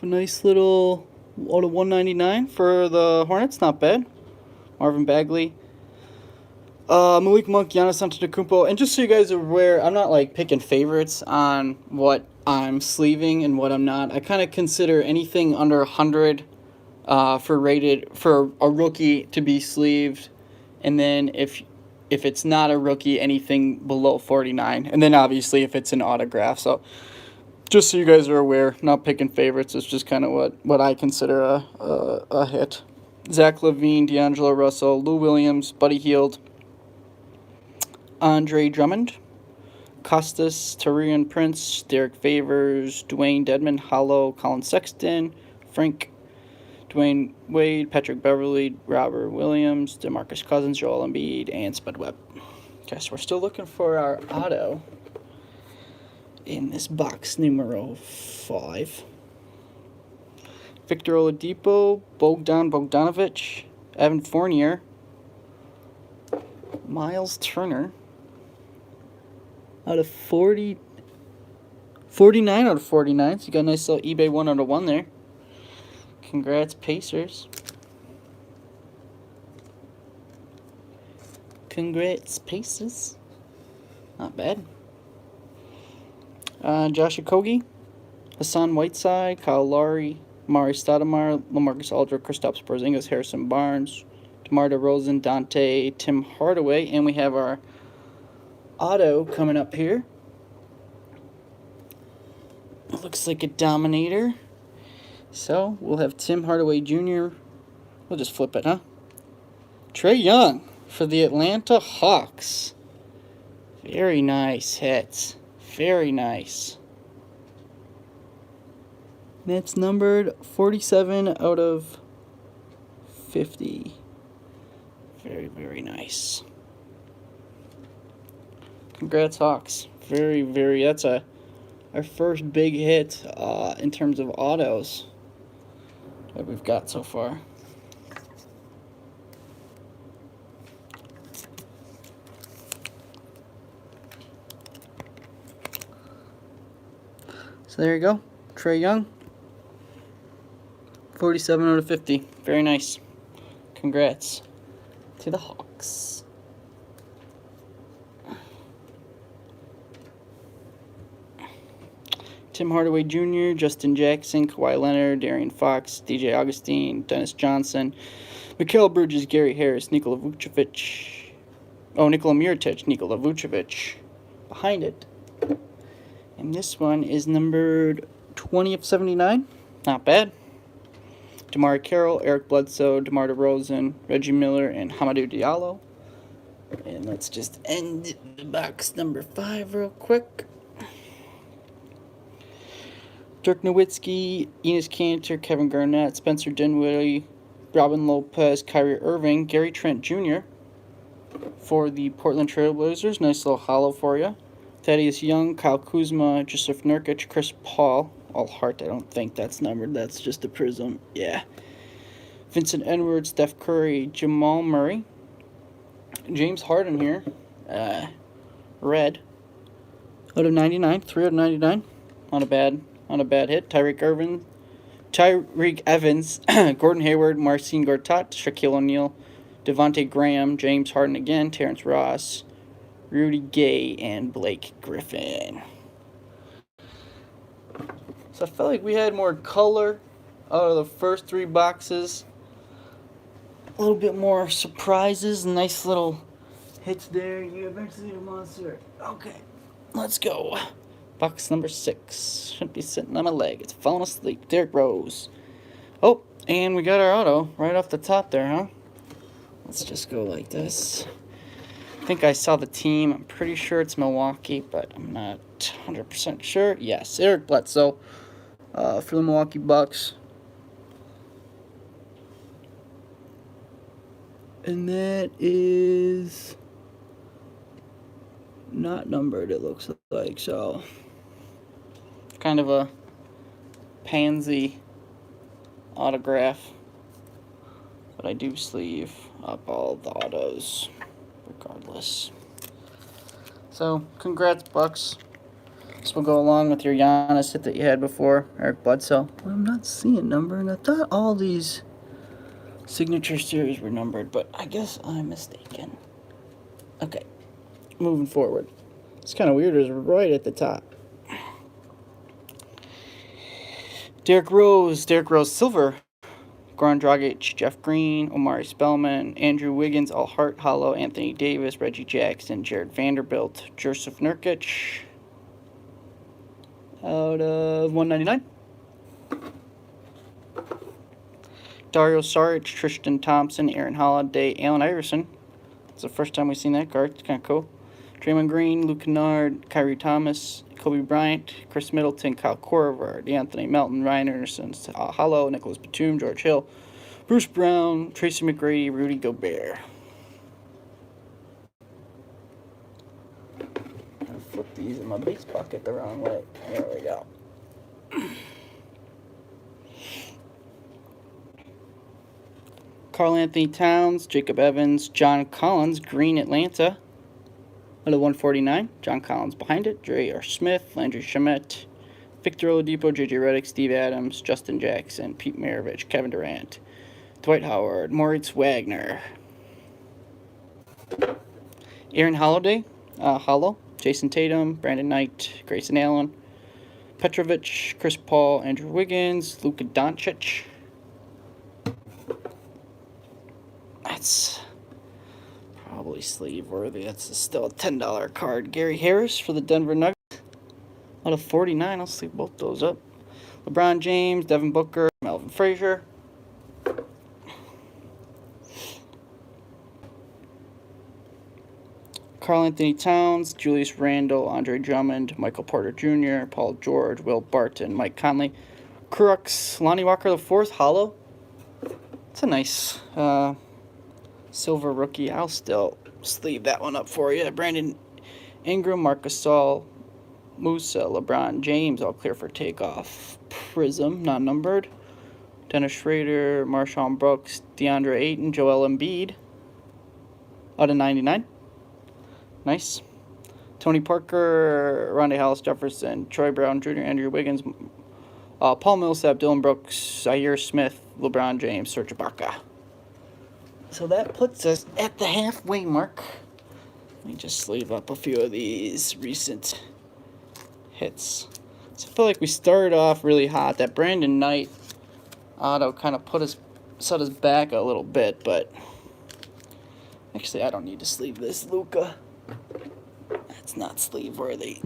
Speaker 1: A nice little out of 199 for the Hornets, not bad. Marvin Bagley, Malik Monk, Giannis Antetokounmpo, and just so you guys are aware, I'm not like picking favorites on what I'm sleeving and what I'm not. I kind of consider anything under 100 for a rookie to be sleeved, and then if it's not a rookie, anything below 49, and then obviously if it's an autograph. So just so you guys are aware, not picking favorites. It's just kind of what I consider a hit. Zach LaVine, D'Angelo Russell, Lou Williams, Buddy Hield, Andre Drummond, Costas, Taurean Prince, Derek Favors, Dwayne Dedmon, Hollow, Colin Sexton, Frank, Dwayne Wade, Patrick Beverly, Robert Williams, DeMarcus Cousins, Joel Embiid, and Spud Webb. Okay, so we're still looking for our auto in this box numero 5. Victor Oladipo, Bogdan Bogdanovic, Evan Fournier, Miles Turner, out of 49 out of 49. So you got a nice little eBay 1 out of 1 there. Congrats, Pacers. Congrats, Pacers. Not bad. Josh Okogie, Hassan Whiteside, Kyle Lowry, Mari Stoudemire, LaMarcus Aldridge, Kristaps Porzingis, Harrison Barnes, DeMar DeRozan, Dante, Tim Hardaway, and we have our auto coming up here. It looks like a Dominator. So we'll have Tim Hardaway Jr. We'll just flip it, huh? Trae Young for the Atlanta Hawks. Very nice hits. Very nice. That's numbered 47 out of 50. Very, very nice. Congrats, Hawks. Very, very. That's our first big hit in terms of autos that we've got so far. So there you go. Trae Young. 47 out of 50. Very nice. Congrats to the Hawks. Tim Hardaway Jr., Justin Jackson, Kawhi Leonard, Darian Fox, DJ Augustine, Dennis Johnson, Mikal Bridges, Gary Harris, Nikola Vucevic. Oh, Nikola Mirotic, Nikola Vucevic behind it. And this one is numbered 20 of 79. Not bad. Damari Carroll, Eric Bledsoe, DeMar DeRozan, Reggie Miller, and Hamidou Diallo. And let's just end the box number 5 real quick. Dirk Nowitzki, Enes Kanter, Kevin Garnett, Spencer Dinwiddie, Robin Lopez, Kyrie Irving, Gary Trent Jr. for the Portland Trail Blazers. Nice little hollow for you. Thaddeus Young, Kyle Kuzma, Joseph Nurkic, Chris Paul. All heart, I don't think that's numbered. That's just a prism. Yeah. Vincent Edwards, Steph Curry, Jamal Murray. James Harden here. Red. Out of 99. 3 out of 99. Not a bad hit. Tyreek Evans, Gordon Hayward, Marcin Gortat, Shaquille O'Neal, Devontae Graham, James Harden again, Terrence Ross, Rudy Gay, and Blake Griffin. So I felt like we had more color out of the first 3 boxes. A little bit more surprises, nice little hits there. You eventually a monster. Okay, let's go. Box number 6. Shouldn't be sitting on my leg. It's falling asleep. Derrick Rose. Oh, and we got our auto right off the top there, huh? Let's just go like this. I think I saw the team. I'm pretty sure it's Milwaukee, but I'm not 100% sure. Yes, Eric Bledsoe for the Milwaukee Bucks. And that is not numbered, it looks like, so kind of a pansy autograph, but I do sleeve up all the autos regardless. So congrats, Bucks. This will go along with your Giannis hit that you had before, Eric Bledsoe. Well, I'm not seeing number, and I thought all these signature series were numbered, but I guess I'm mistaken. Okay, moving forward. It's kind of weird. It's right at the top. Derrick Rose Silver. Goran Dragic, Jeff Green, Omari Spellman, Andrew Wiggins, Al Hart, Hollow, Anthony Davis, Reggie Jackson, Jared Vanderbilt, Joseph Nurkic. Out of 199. Dario Saric, Tristan Thompson, Aaron Holiday, Allen Iverson. It's the first time we've seen that card. It's kind of cool. Draymond Green, Luke Kennard, Kyrie Thomas, Kobe Bryant, Chris Middleton, Kyle Korver, Anthony Melton, Ryan Anderson, Hollow, Nicholas Batum, George Hill, Bruce Brown, Tracy McGrady, Rudy Gobert. I flipped these in my base pocket the wrong way. There we go. Karl Anthony Towns, Jacob Evans, John Collins, Green Atlanta. Out of 149. John Collins behind it. J.R. Smith, Landry Shamet, Victor Oladipo, J.J. Redick, Steve Adams, Justin Jackson, Pete Maravich, Kevin Durant, Dwight Howard, Moritz Wagner. Aaron Holiday, Hollow, Jason Tatum, Brandon Knight, Grayson Allen, Petrovic, Chris Paul, Andrew Wiggins, Luka Doncic. That's probably sleeve worthy. That's still a $10 card. Gary Harris for the Denver Nuggets. Out of 49, I'll sleeve both those up. LeBron James, Devin Booker, Melvin Frazier. Karl Anthony Towns, Julius Randle, Andre Drummond, Michael Porter Jr., Paul George, Will Barton, Mike Conley, Crooks, Lonnie Walker IV, Hollow. It's a nice silver rookie. I'll still sleeve that one up for you. Brandon Ingram, Marc Gasol, Musa, LeBron James, all clear for takeoff. Prism, not numbered. Dennis Schrader, Marshawn Brooks, DeAndre Ayton, Joel Embiid. Out of 99. Nice. Tony Parker, Rondae Hollis Jefferson, Troy Brown Jr., Andrew Wiggins, Paul Millsap, Dylan Brooks, Zaire Smith, LeBron James, Serge Ibaka. So that puts us at the halfway mark. Let me just sleeve up a few of these recent hits. So I feel like we started off really hot. That Brandon Knight auto kind of set us back a little bit, but actually I don't need to sleeve this Luka. That's not sleeve worthy.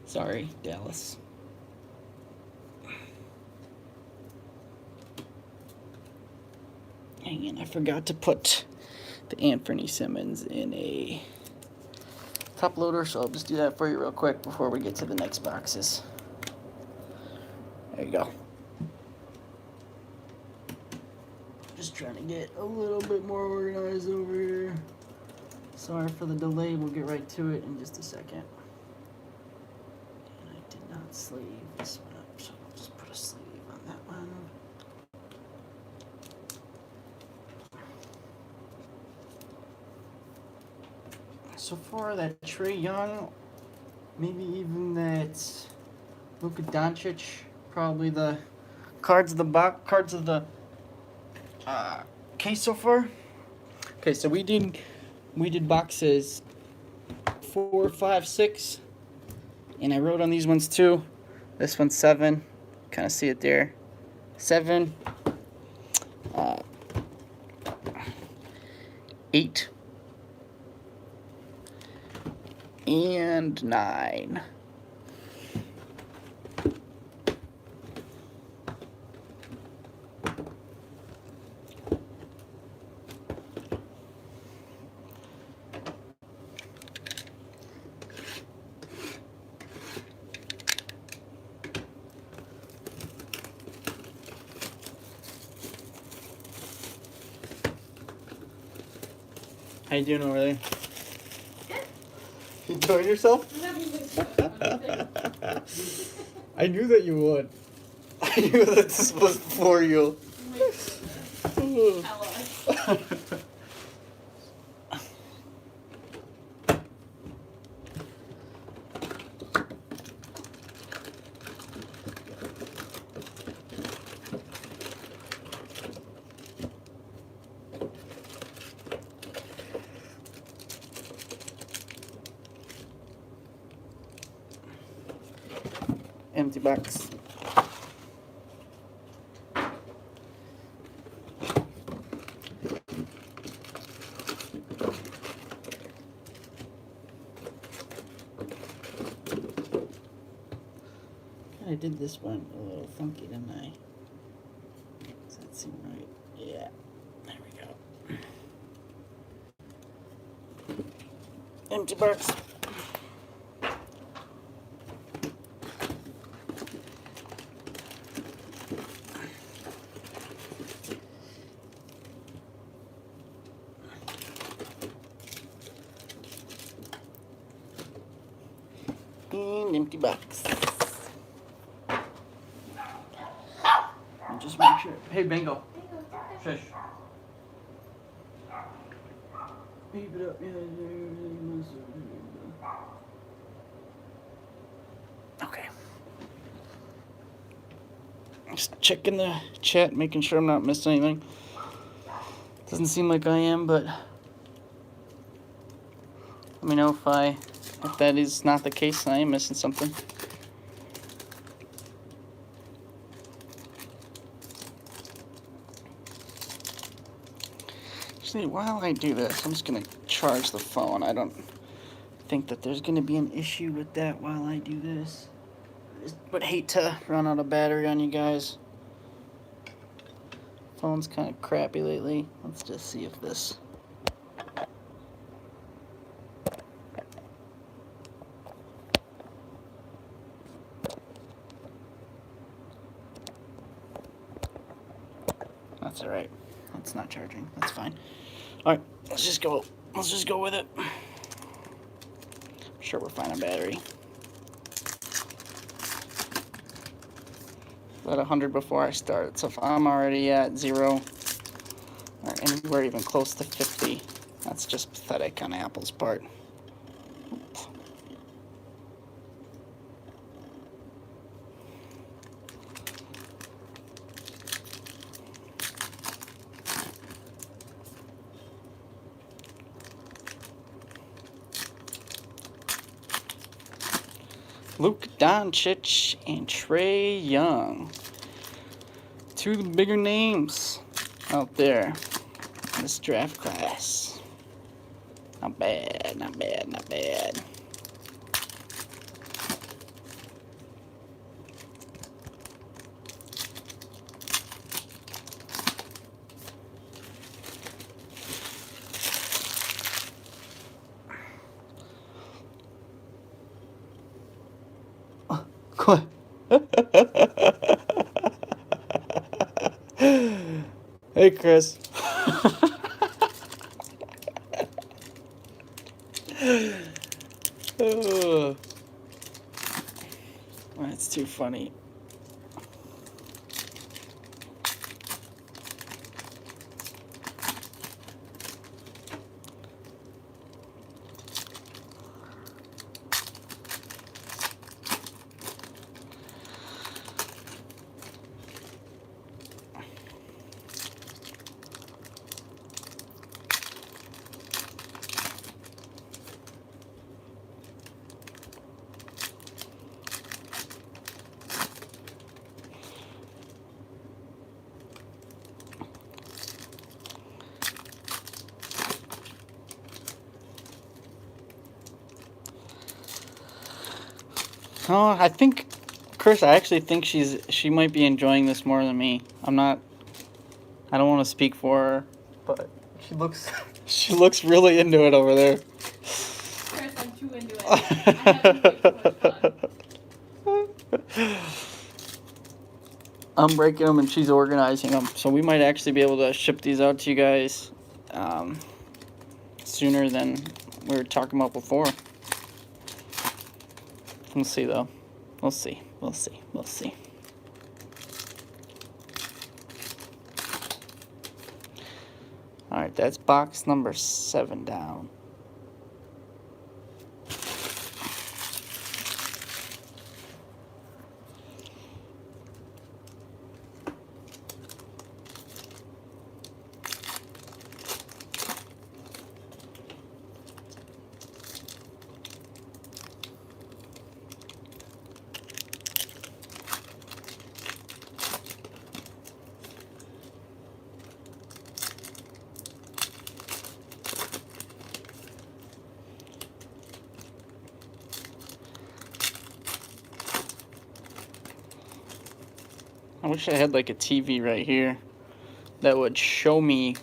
Speaker 1: Sorry, Dallas. Hang on, I forgot to put the Anthony Simmons in a top loader, so I'll just do that for you real quick before we get to the next boxes. There you go. Just trying to get a little bit more organized over here. Sorry for the delay, we'll get right to it in just a second. And I did not sleeve this one up, so I'll just put a sleeve on that one. So far, that Trae Young, maybe even that Luka Doncic, probably the cards of the case so far. Okay, so we did boxes 4, 5, 6, and I wrote on these ones too. This one's 7. Kind of see it there. 7, 8. And 9. How you doing over there? You enjoying yourself? I knew that you would. I knew that this was for you. empty box. I did this one a little funky, didn't I? Does that seem right? Yeah. There we go. Empty box. And empty box. Just make sure. Hey, Bingo. Shush. Beep it up. Okay. Just checking the chat, making sure I'm not missing anything. Doesn't seem like I am, but let me know if that is not the case and I am missing something. Actually, while I do this, I'm just going to charge the phone. I don't think that there's going to be an issue with that while I do this. I just would hate to run out of battery on you guys. Phone's kind of crappy lately. Let's just see if this... That's alright. It's not charging. That's fine. Alright, let's just go with it. I'm sure we're fine on battery. At 100 before I start. So if I'm already at 0 or anywhere even close to 50, that's just pathetic on Apple's part. Luka Doncic and Trae Young. Two of the bigger names out there in this draft class. Not bad, not bad, not bad. Hey, Chris. Oh, that's too funny. Oh, I think, Chris, I actually think she might be enjoying this more than me. I don't want to speak for her, but she looks really into it over there.
Speaker 2: Chris, I'm too into it. I have way too much fun.
Speaker 1: I'm breaking them and she's organizing them, so we might actually be able to ship these out to you guys sooner than we were talking about before. We'll see, though. We'll see. We'll see. We'll see. All right, that's box number 7 down. I wish I had like a TV right here that would show me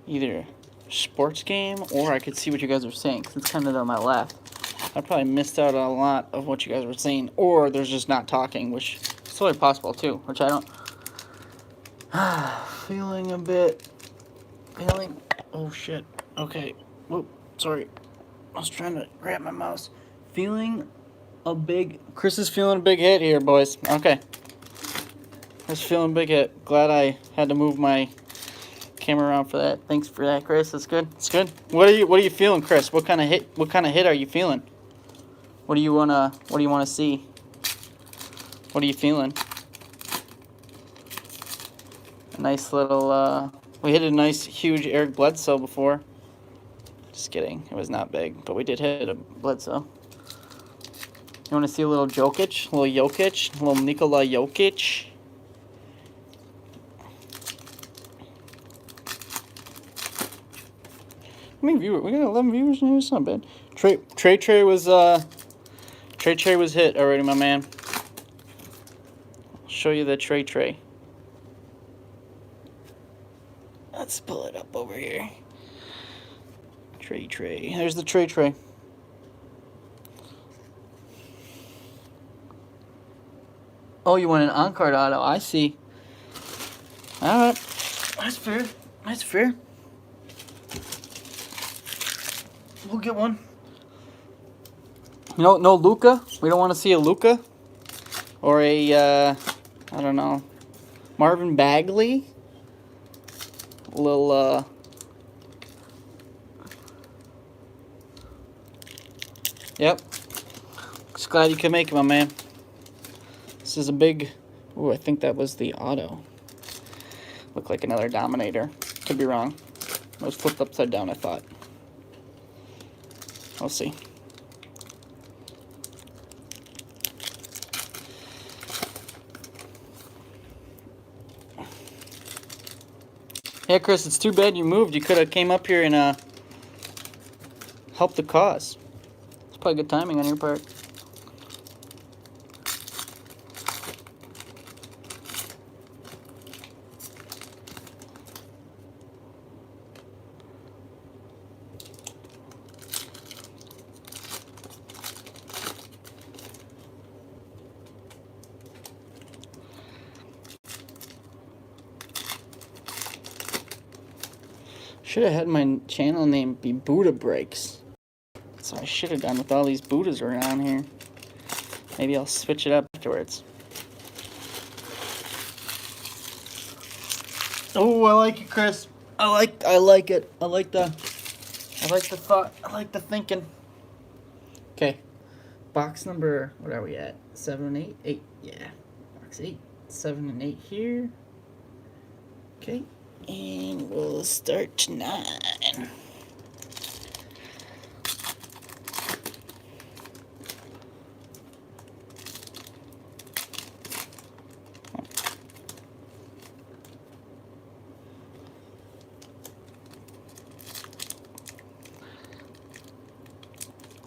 Speaker 1: either a sports game or I could see what you guys are saying, because it's kind of on my left. I probably missed out on a lot of what you guys were saying, or there's just not talking, which is totally possible too, which I don't. Feeling a bit. Oh shit. Okay. Whoop. Sorry. I was trying to grab my mouse. Feeling a big. Chris is feeling a big hit here, boys. Okay. Chris feeling a big hit. Glad I had to move my camera around for that. Thanks for that, Chris. That's good. It's good. What are you feeling, Chris? What kind of hit are you feeling? What do you wanna see? What are you feeling? A nice little we hit a nice huge Eric Bledsoe before. Just kidding. It was not big, but we did hit a Bledsoe. You want to see a little Jokic? A little Jokic? A little Nikola Jokic? How many viewers? We got 11 viewers now. It's not bad. Trey was hit already, my man. I'll show you the Trey. Let's pull it up over here. Trey. There's the Trey. Oh, you want an on-card auto? I see. All right. That's fair. We'll get one. No Luka? We don't want to see a Luka? Or a, I don't know, Marvin Bagley? A little, Yep. Just glad you could make it, my man. This is a big... Ooh, I think that was the auto. Looked like another Dominator. Could be wrong. It was flipped upside down, I thought. We'll see. Yeah, Chris, it's too bad you moved. You could have came up here and helped the cause. It's probably good timing on your part. Should have had my channel name be Buddha Breaks. That's what I should have done with all these Buddhas around here. Maybe I'll switch it up afterwards. Oh, I like it, Chris. I like it. I like the thought. I like the thinking. Okay. Box number, what are we at? 7 and 8? 8, yeah. Box 8. 7 and 8 here. Okay. And we'll start 9.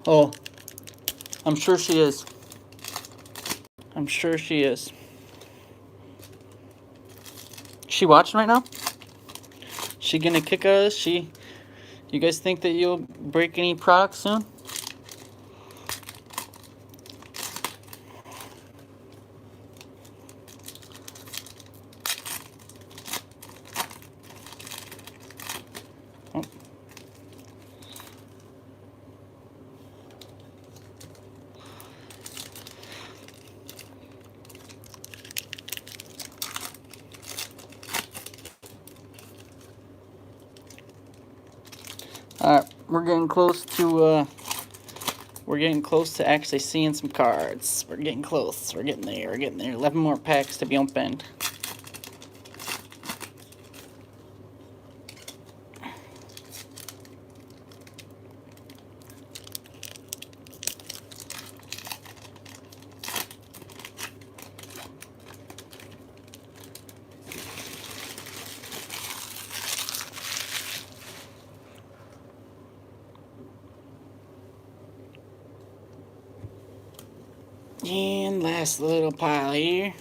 Speaker 1: Oh, I'm sure she is. I'm sure she is. She watching right now? She gonna kick us? You guys think that you'll break any products soon? Oh. All right, we're getting close to actually seeing some cards. We're getting close. We're getting there. 11 more packs to be opened. And last little pile here.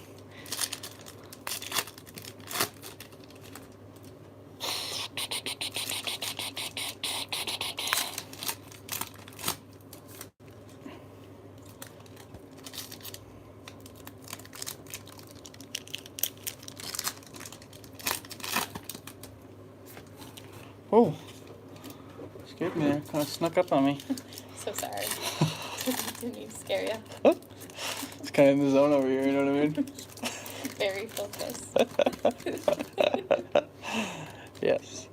Speaker 1: Oh. Scared me there. Kind of snuck up on me.
Speaker 2: So sorry. Didn't mean to scare you.
Speaker 1: It's kind of in the zone over here, you know what I mean?
Speaker 2: Very focused.
Speaker 1: Yes.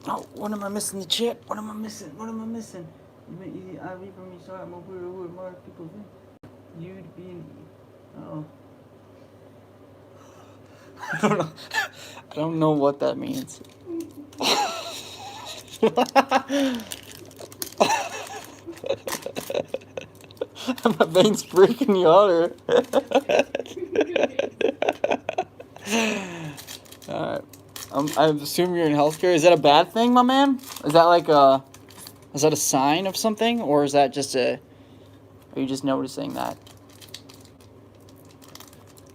Speaker 1: Oh, what am I missing the chat? What am I missing? What am I missing? I read from you, sorry, I'm over here with more people. You'd be an... Oh. I don't know. I don't know what that means. My veins breaking you out here. Alright. I assume you're in healthcare. Is that a bad thing, my man? Is that like a... Is that a sign of something? Or is that just a... Are you just noticing that?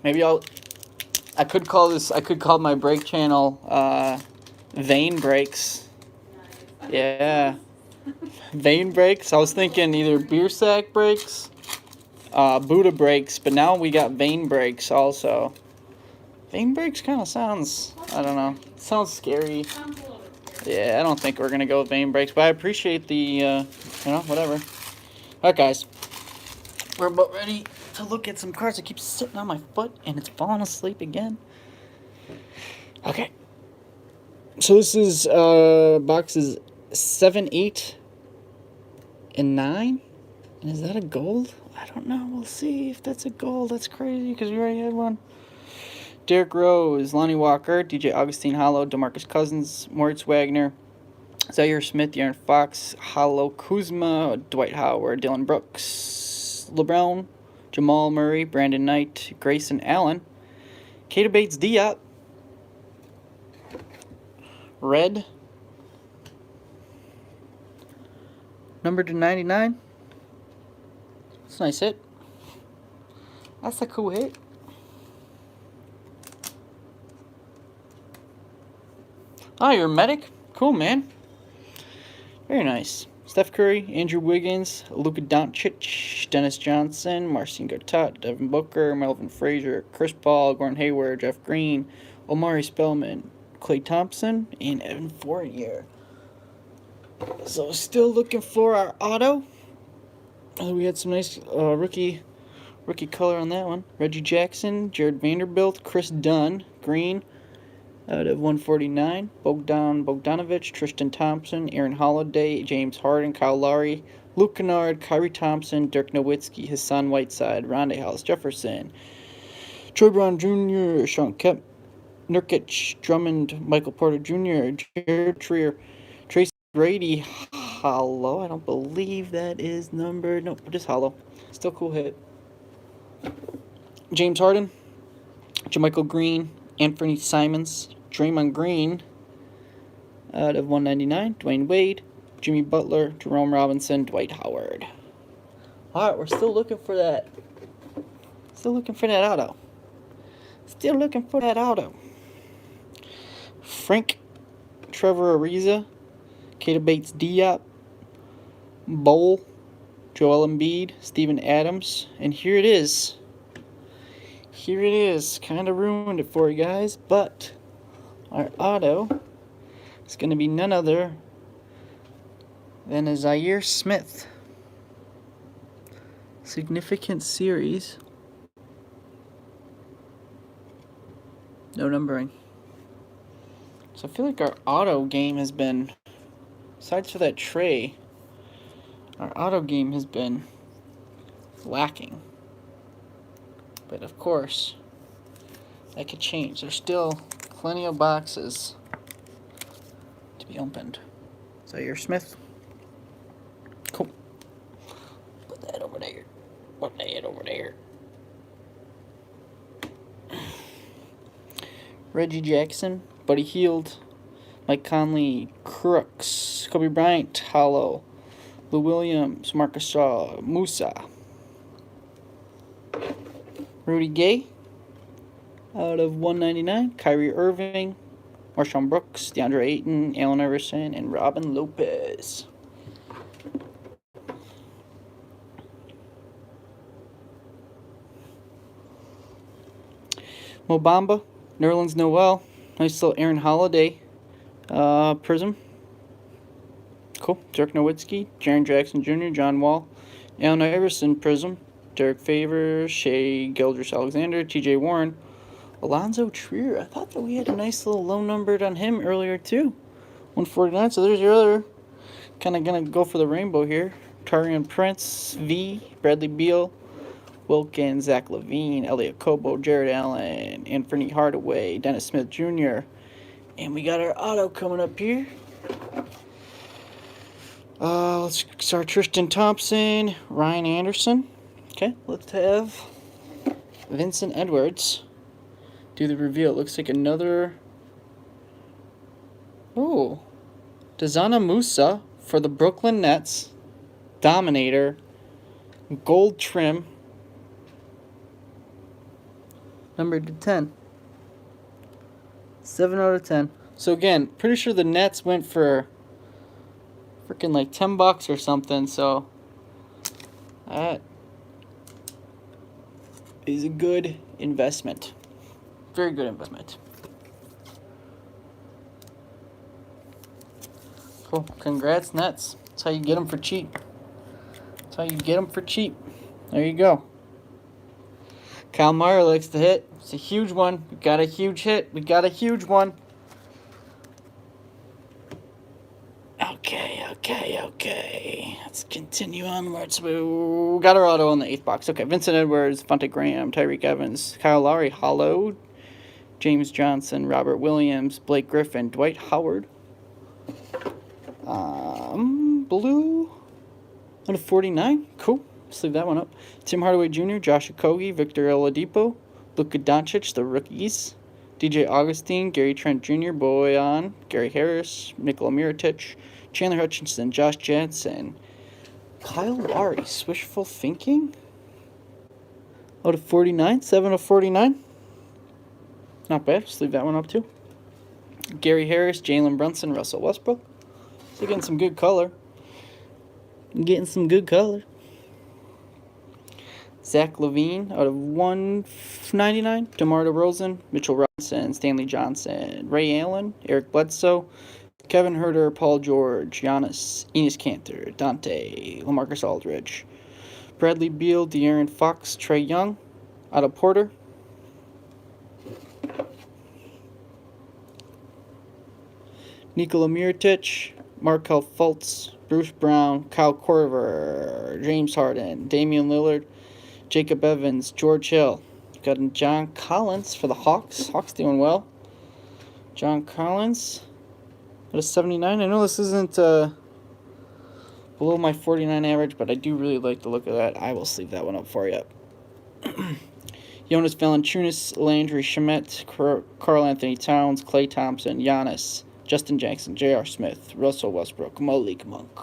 Speaker 1: Maybe I could call my break channel, vein breaks.
Speaker 2: Nice.
Speaker 1: Yeah. Vein breaks. I was thinking either beer sack breaks, Buddha breaks, but now we got vein breaks also. Vein breaks kind of sounds, I don't know, sounds scary.
Speaker 2: Sounds a little bit scary.
Speaker 1: Yeah, I don't think we're going to go with vein breaks, but I appreciate the, whatever. Alright, guys. We're about ready to look at some cards. It keeps sitting on my foot, and it's falling asleep again. Okay. So this is, boxes 7, 8, and 9. And is that a gold? I don't know. We'll see if that's a gold. That's crazy, because we already had one. Derrick Rose, Lonnie Walker, DJ Augustine Hollow, DeMarcus Cousins, Moritz Wagner, Zaire Smith, Aaron Fox, Hollow Kuzma, Dwight Howard, Dylan Brooks, LeBron, Jamal Murray, Brandon Knight, Grayson Allen, Keita Bates-Diop, red, numbered to 99. That's a nice hit. That's a cool hit. Oh, you're a medic? Cool, man. Very nice. Steph Curry, Andrew Wiggins, Luka Doncic, Dennis Johnson, Marcin Gortat, Devin Booker, Melvin Frazier, Chris Paul, Gordon Hayward, Jeff Green, Omari Spellman, Klay Thompson, and Evan Fournier. So still looking for our auto. We had some nice rookie color on that one. Reggie Jackson, Jared Vanderbilt, Chris Dunn, green out of 149. Bogdanovich, Tristan Thompson, Aaron Holiday, James Harden, Kyle Lowry, Luke Kennard, Kyrie Thompson, Dirk Nowitzki, Hassan Whiteside, Rondae Hollis Jefferson, Troy Brown Jr., Sean Kemp, Nurkic, Drummond, Michael Porter Jr., Jared Trier, Tracy Grady, hollow. I don't believe that is numbered. Nope, just hollow. Still cool hit. James Harden, JaMychal Green, Anthony Simons, Draymond Green out of 199, Dwayne Wade, Jimmy Butler, Jerome Robinson, Dwight Howard. Alright, we're still looking for that. Still looking for that auto. Still looking for that auto. Frank, Trevor Ariza, Keita Bates-Diop, Bowl, Joel Embiid, Steven Adams, and here it is. Here it is. Kind of ruined it for you guys, but our auto is going to be none other than a Zaire Smith. Significant series. No numbering. So I feel like our auto game has been, besides for that tray, our auto game has been lacking. But of course, that could change. There's still plenty of boxes to be opened. Zaire Smith. Cool. Put that over there. Put that over there. Reggie Jackson, Buddy Hield, Mike Conley, Crooks, Kobe Bryant, Hollow, Lou Williams, Marcus Shaw, Musa, Rudy Gay out of 199, Kyrie Irving, Marshawn Brooks, DeAndre Ayton, Allen Iverson, and Robin Lopez. Mobamba, Nerlens Noel, nice little Aaron Holiday prism. Cool. Dirk Nowitzki, Jaren Jackson Jr., John Wall, Allen Iverson prism, Derek Favors, Shea Gilders-Alexander, T.J. Warren, Alonzo Trier. I thought that we had a nice little low numbered on him earlier too. 149. So there's your other. Kind of gonna go for the rainbow here. Tarian Prince, V, Bradley Beal, Wilkins, Zach LaVine, Elliot Kobo, Jared Allen, Anthony Hardaway, Dennis Smith Jr. And we got our auto coming up here. Let's start Tristan Thompson, Ryan Anderson. Okay, let's have Vincent Edwards do the reveal. It looks like another. Oh, Dazana Musa for the Brooklyn Nets. Dominator. Gold trim. Numbered to 10. 7 out of 10. So again, pretty sure the Nets went for freaking like $10 or something. So that is a good investment. Very good investment. Cool. Congrats, Nets. That's how you get them for cheap. That's how you get them for cheap. There you go. Kyle Meyer likes to hit. It's a huge one. We got a huge hit. We got a huge one. Okay. Let's continue onwards. We got our auto on the 8th box. Okay, Vincent Edwards, Fonte Graham, Tyreek Evans, Kyle Lowry, Hollow, James Johnson, Robert Williams, Blake Griffin, Dwight Howard. Blue out of 49. Cool. Let's leave that one up. Tim Hardaway Jr., Josh Okogie, Victor Oladipo, Luka Doncic, the rookies. DJ Augustine, Gary Trent Jr., Boyan, Gary Harris, Nikola Mirotic, Chandler Hutchinson, Josh Jansen, Kyle Lowry. Wishful thinking? Out of 49. 7 of 49. Not bad. Just leave that one up too. Gary Harris, Jalen Brunson, Russell Westbrook. So getting some good color. Zach LaVine out of 199. DeMar DeRozan, Mitchell Robinson, Stanley Johnson, Ray Allen, Eric Bledsoe, Kevin Huerter, Paul George, Giannis, Enes Kanter, Dante, LaMarcus Aldridge, Bradley Beal, De'Aaron Fox, Trae Young out of Porter. Nikola Mirotic, Markelle Fultz, Bruce Brown, Kyle Korver, James Harden, Damian Lillard, Jacob Evans, George Hill. Got John Collins for the Hawks. Hawks doing well. John Collins at a 79. I know this isn't below my 49 average, but I do really like the look of that. I will sleeve that one up for you. Jonas Valanciunas, Landry Shamet, Karl Anthony Towns, Klay Thompson, Giannis, Justin Jackson, J.R. Smith, Russell Westbrook, Malik Monk.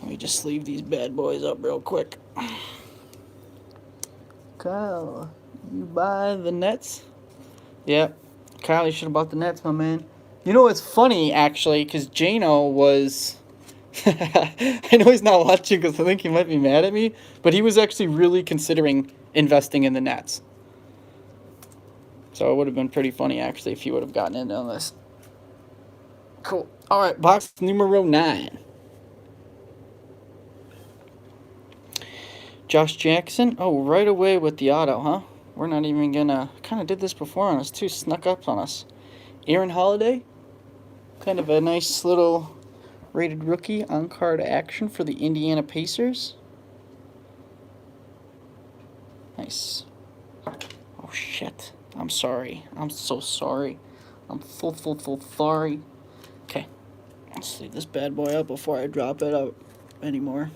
Speaker 1: Let me just sleeve these bad boys up real quick. Kyle, you buy the Nets? Yep. Kyle, you should have bought the Nets, my man. You know, it's funny, actually, because Jano was... I know he's not watching because I think he might be mad at me, but he was actually really considering investing in the Nets. So it would have been pretty funny, actually, if he would have gotten in on this. Cool. All right, box numero 9. Josh Jackson. Oh, right away with the auto, huh? We're not even going to... Kind of did this before on us, too. Snuck up on us. Aaron Holiday. Kind of a nice little rated rookie on-card action for the Indiana Pacers. Nice. Oh, shit. I'm sorry. I'm so sorry. I'm full sorry. Okay. Let's leave this bad boy up before I drop it out anymore.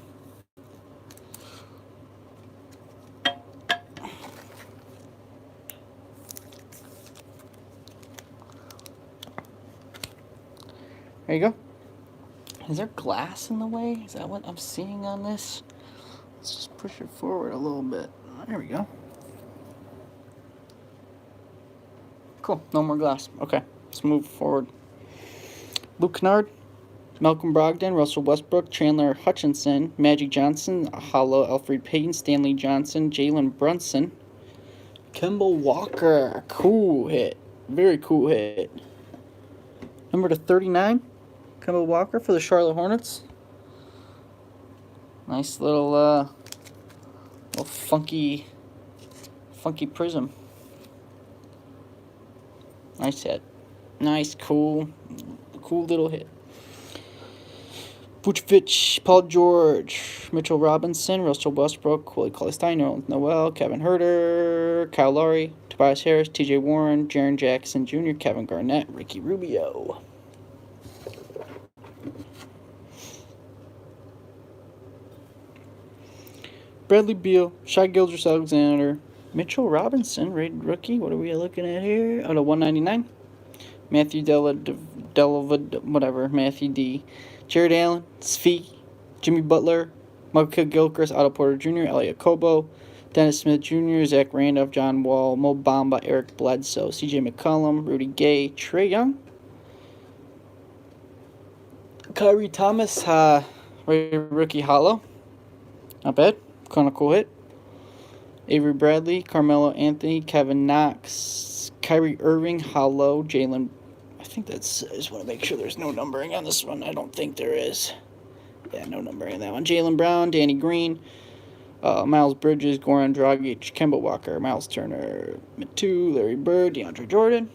Speaker 1: There you go. Is there glass in the way? Is that what I'm seeing on this? Let's just push it forward a little bit. There we go. Cool. No more glass. Okay. Let's move forward. Luke Kennard, Malcolm Brogdon, Russell Westbrook, Chandler Hutchinson, Magic Johnson, Hollow, Alfred Payton, Stanley Johnson, Jalen Brunson, Kemba Walker. Cool hit. Very cool hit. Number to 39. Kemba Walker for the Charlotte Hornets. Nice little funky prism. Nice hit. Nice, cool little hit. Vucevic, Paul George, Mitchell Robinson, Russell Westbrook, Willie Cauley-Stein, Noel, Kevin Huerter, Kyle Lowry, Tobias Harris, T.J. Warren, Jaren Jackson Jr., Kevin Garnett, Ricky Rubio. Bradley Beal, Shai Gilgeous-Alexander, Mitchell Robinson, rated rookie. What are we looking at here? Out of 199. Matthew Matthew D. Jared Allen, Svi, Jimmy Butler, Michael Gilchrist, Otto Porter Jr., Elliot Kobo, Dennis Smith Jr., Zach Randolph, John Wall, Mo Bamba, Eric Bledsoe, C.J. McCollum, Rudy Gay, Trae Young, Kyrie Thomas, rookie hollow. Not bad. Kind of cool hit. Avery Bradley, Carmelo Anthony, Kevin Knox, Kyrie Irving, hollow, Jalen. I think that's. I just want to make sure there's no numbering on this one. I don't think there is. Yeah, no numbering on that one. Jaylen Brown, Danny Green, Miles Bridges, Goran Dragic, Kemba Walker, Miles Turner, Metu, Larry Bird, DeAndre Jordan.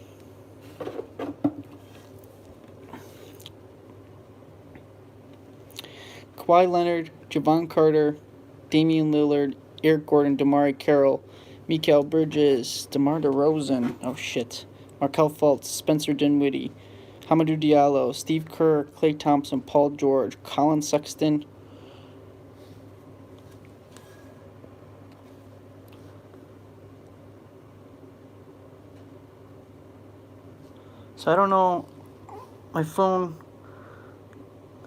Speaker 1: Kawhi Leonard, Javon Carter, Damian Lillard, Eric Gordon, Damari Carroll, Mikal Bridges, DeMar DeRozan, oh shit, Markelle Fultz, Spencer Dinwiddie, Hamidou Diallo, Steve Kerr, Klay Thompson, Paul George, Colin Sexton. So I don't know, my phone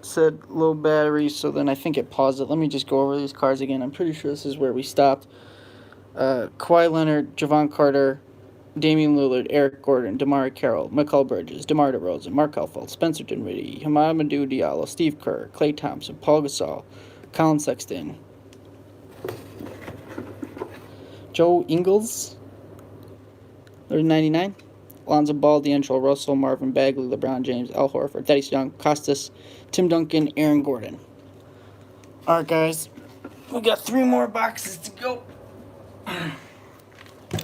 Speaker 1: said low battery, so then I think it paused it. Let me just go over these cards again. I'm pretty sure this is where we stopped. Kawhi Leonard, Javon Carter, Damian Lillard, Eric Gordon, Damari Carroll, Mikal Bridges, DeMar DeRozan, Markelle Fultz, Spencer Dinwiddie, Hamidou Diallo, Steve Kerr, Klay Thompson, Paul Gasol, Colin Sexton, Joe Ingles, 99, Lonzo Ball, D'Angelo Russell, Marvin Bagley, LeBron James, Al Horford, Thaddeus Young, Costas, Tim Duncan, Aaron Gordon. All right, guys, we got 3 more boxes to go.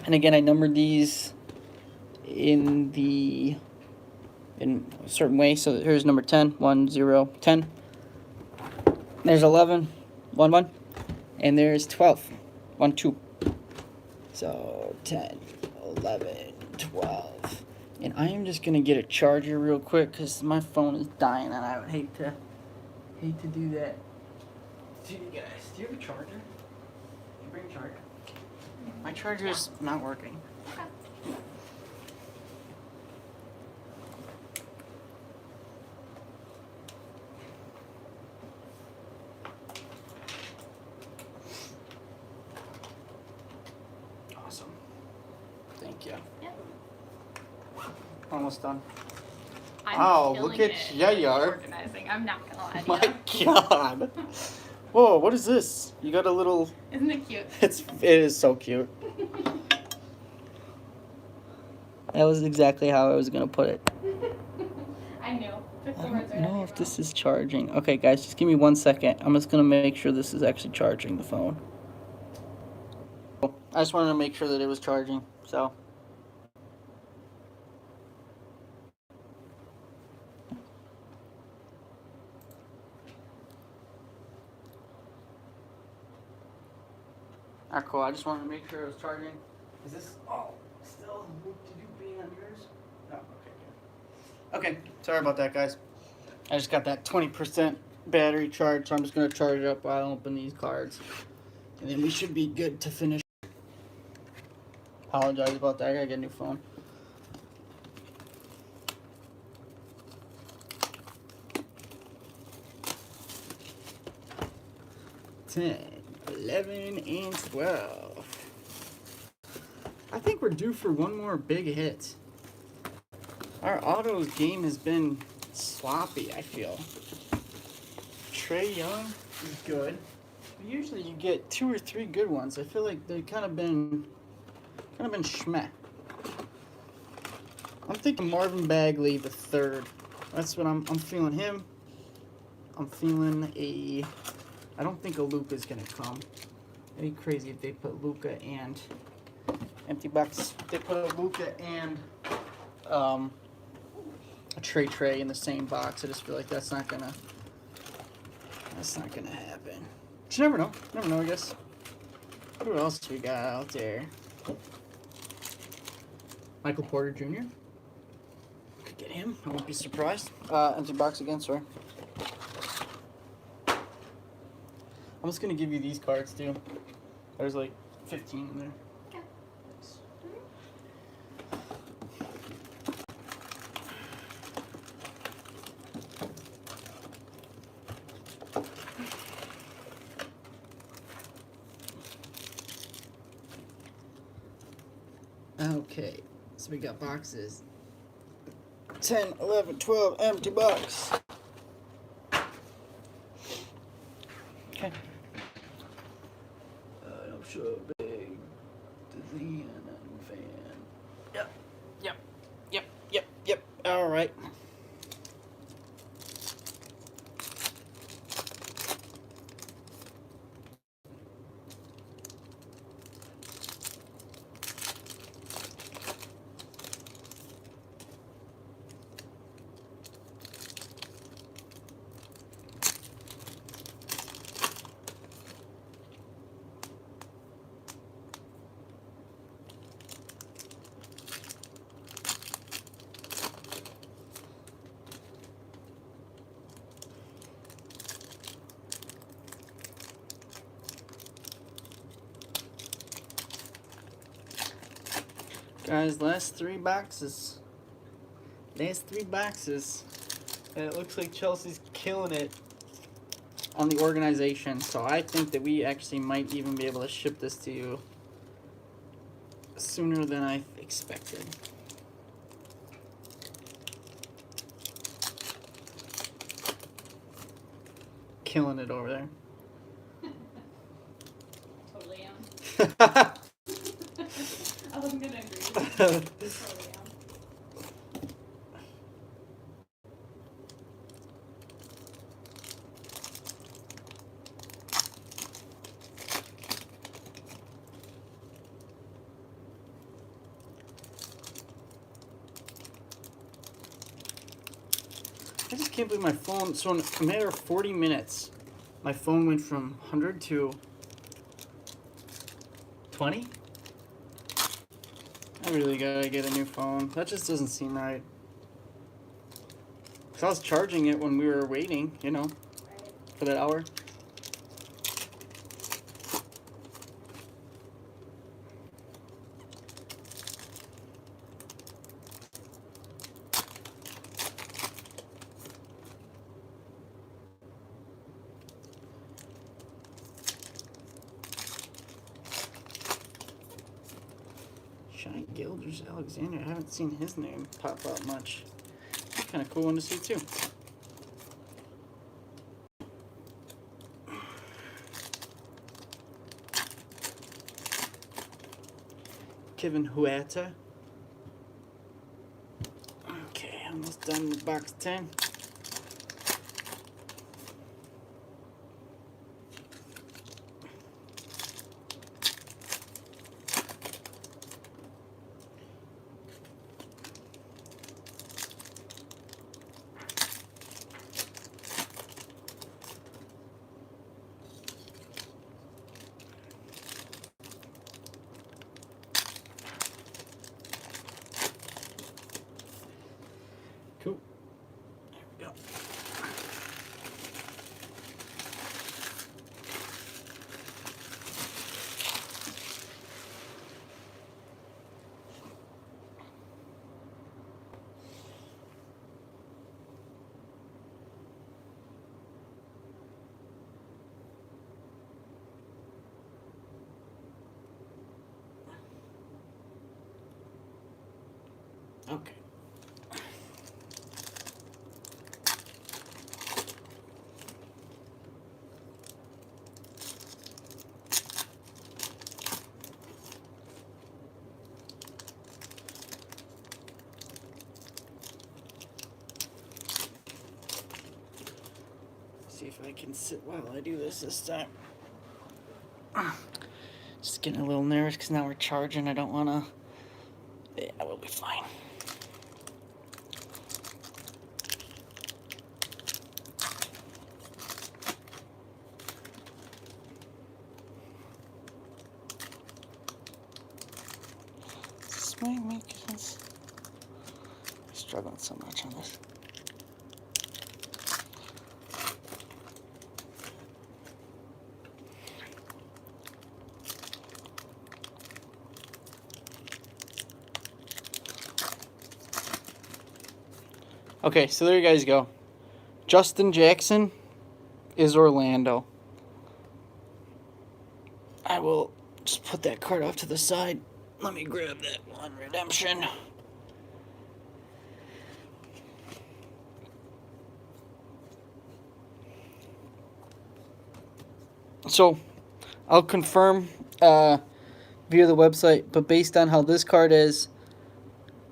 Speaker 1: And again, I numbered these in a certain way. So here's number 10, 1, 0, 10. There's 11, 1, 1. And there's 12, 1, 2. So 10, 11, 12. And I am just going to get a charger real quick because my phone is dying and I would hate to do that. Do you guys, do you have a charger? Did you bring a charger? My charger is not working. Awesome. Thank you.
Speaker 2: Yep.
Speaker 1: Almost done.
Speaker 2: I'm
Speaker 1: look
Speaker 2: killing
Speaker 1: at
Speaker 2: it
Speaker 1: ya,
Speaker 2: with
Speaker 1: yar.
Speaker 2: organizing. I'm not gonna lie to
Speaker 1: My
Speaker 2: you.
Speaker 1: God. Whoa, what is this? You got a little.
Speaker 2: Isn't it cute?
Speaker 1: It is so cute. That was exactly how I was gonna put it.
Speaker 2: I knew.
Speaker 1: I don't know if this is charging. Okay, guys, just give me 1 second. I'm just gonna make sure this is actually charging the phone. I just wanted to make sure that it was charging, so. Alright, cool. I just wanted to make sure it was charging. Is this still being on yours? Oh, okay, good. Okay, sorry about that, guys. I just got that 20% battery charge, so I'm just going to charge it up while I open these cards. And then we should be good to finish. Apologize about that. I got to get a new phone. $10, $11, and $12. I think we're due for one more big hit. Our autos game has been sloppy, I feel. Trae Young is good. Usually you get 2 or 3 good ones. I feel like they've kind of been Kind of been schmeh. I'm thinking Marvin Bagley the third. That's what I'm feeling him. I'm feeling a. I don't think a Luka's gonna come. It'd be crazy if they put Luka and empty box. They put a Luka and a Trey in the same box. I just feel like that's not gonna happen. But you never know. Never know, I guess. Who else we got out there? Michael Porter Jr. Could get him. I won't be surprised. Empty box again, sorry. I'm just gonna give you these cards too. There's like 15 in there. Okay, so we got boxes 10, 11, 12, empty box. Okay. I'm sure big Disney fan. Yep. All right. Guys, last three boxes. It looks like Chelsea's killing it on the organization. So I think that we actually might even be able to ship this to you sooner than I expected. Killing it over there.
Speaker 2: Totally am. I wasn't gonna agree. Totally am.
Speaker 1: I just can't believe my phone. So in a matter of 40 minutes, my phone went from 100 to 20. I really gotta get a new phone. That just doesn't seem right. Cause I was charging it when we were waiting, you know, for that hour. Shai Gilgeous-Alexander. I haven't seen his name pop up much. Kind of cool one to see too. Kevin Huerta. Okay, almost done with box 10. Cool. There we go. Okay. see if I can sit while I do this time. Just getting a little nervous because now we're charging. I don't want to. Yeah, we'll be fine. Swing makers. Struggling so much on this. Okay, so there you guys go. Justin Jackson is Orlando. I will just put that card off to the side. Let me grab that one redemption. So, I'll confirm via the website, but based on how this card is,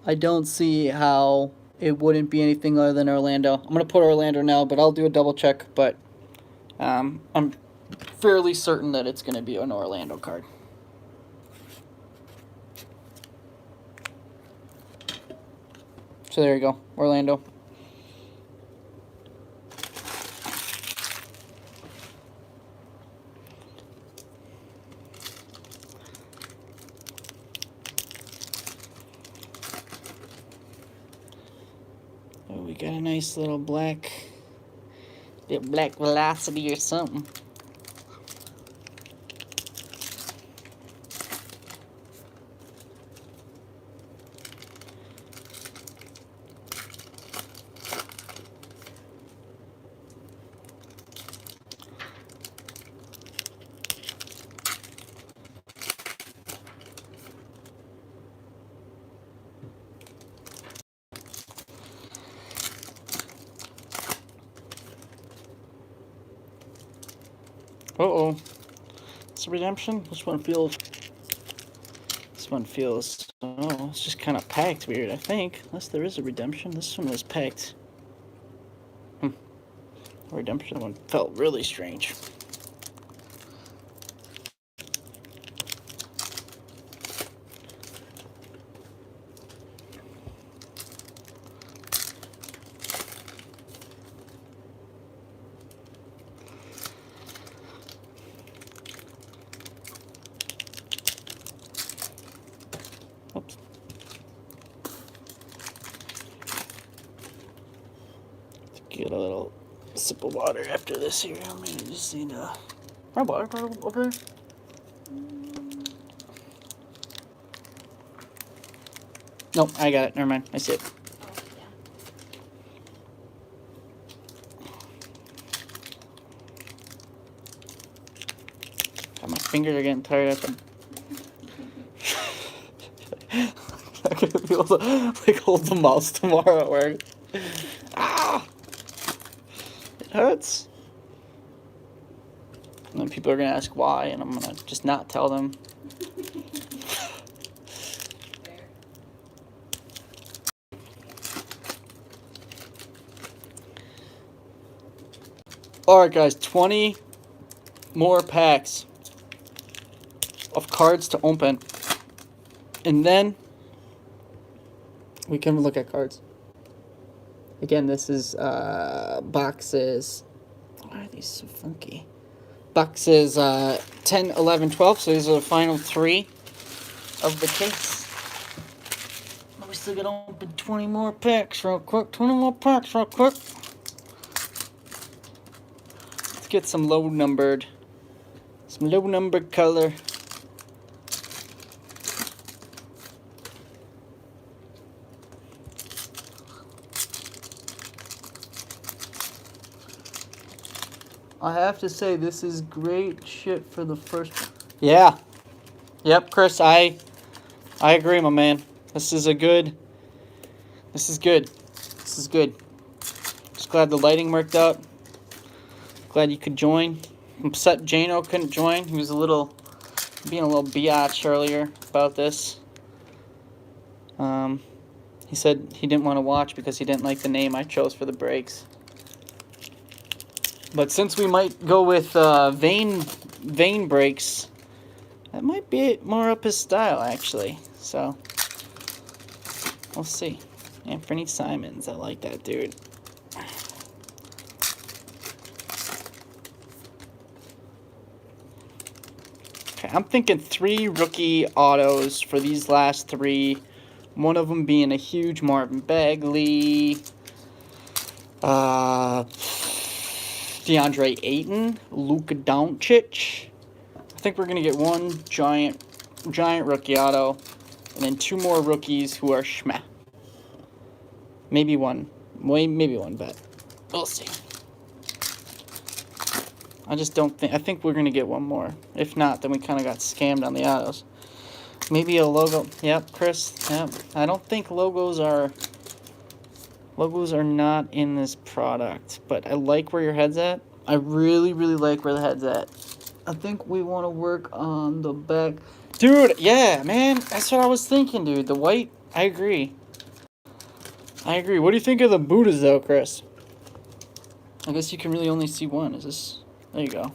Speaker 1: I don't see how it wouldn't be anything other than Orlando. I'm going to put Orlando now, but I'll do a double check, but I'm fairly certain that it's going to be an Orlando card. So there you go, Orlando. Oh, we got a nice little black velocity or something. Uh-oh. It's a redemption? This one feels... Oh, it's just kind of packed weird, I think. Unless there is a redemption. This one was packed. The redemption one felt really strange. Oops. Get a little sip of water after this here. I'm gonna just need my water bottle over there. Nope, I got it. Never mind. I see it. God, my fingers are getting tired after. I'm gonna be able to like hold the mouse tomorrow at work. Ah! It hurts. And then people are gonna ask why, and I'm gonna just not tell them. Alright guys, 20 more packs of cards to open. And then we can look at cards. Again, this is boxes. Why are these so funky? Boxes 10, 11, 12. So these are the final 3 of the case. We still gotta open 20 more packs real quick. 20 more packs real quick. Let's get some low numbered color. I have to say, this is great shit for the first one. Yeah. Yep, Chris, I agree, my man. This is good. Just glad the lighting worked out. Glad you could join. I'm upset Jano couldn't join. He was being a little biatch earlier about this. He said he didn't want to watch because he didn't like the name I chose for the breaks. But since we might go with vein breaks, that might be more up his style, actually. So, we'll see. Anthony Simons, I like that dude. Okay, I'm thinking 3 rookie autos for these last 3. One of them being a huge Marvin Bagley, DeAndre Ayton, Luka Doncic. I think we're gonna get 1 giant rookie auto, and then 2 more rookies who are schmeh. Maybe one bet. We'll see. I just don't think. I think we're gonna get 1 more. If not, then we kind of got scammed on the autos. Maybe a logo. Yep, Chris. Yep. I don't think logos are not in this product, but I like where your head's at. I really, really like where the head's at. I think we want to work on the back. Dude, yeah, man. That's what I was thinking, dude. The white, I agree. What do you think of the Buddhas, though, Chris? I guess you can really only see one. Is this... There you go.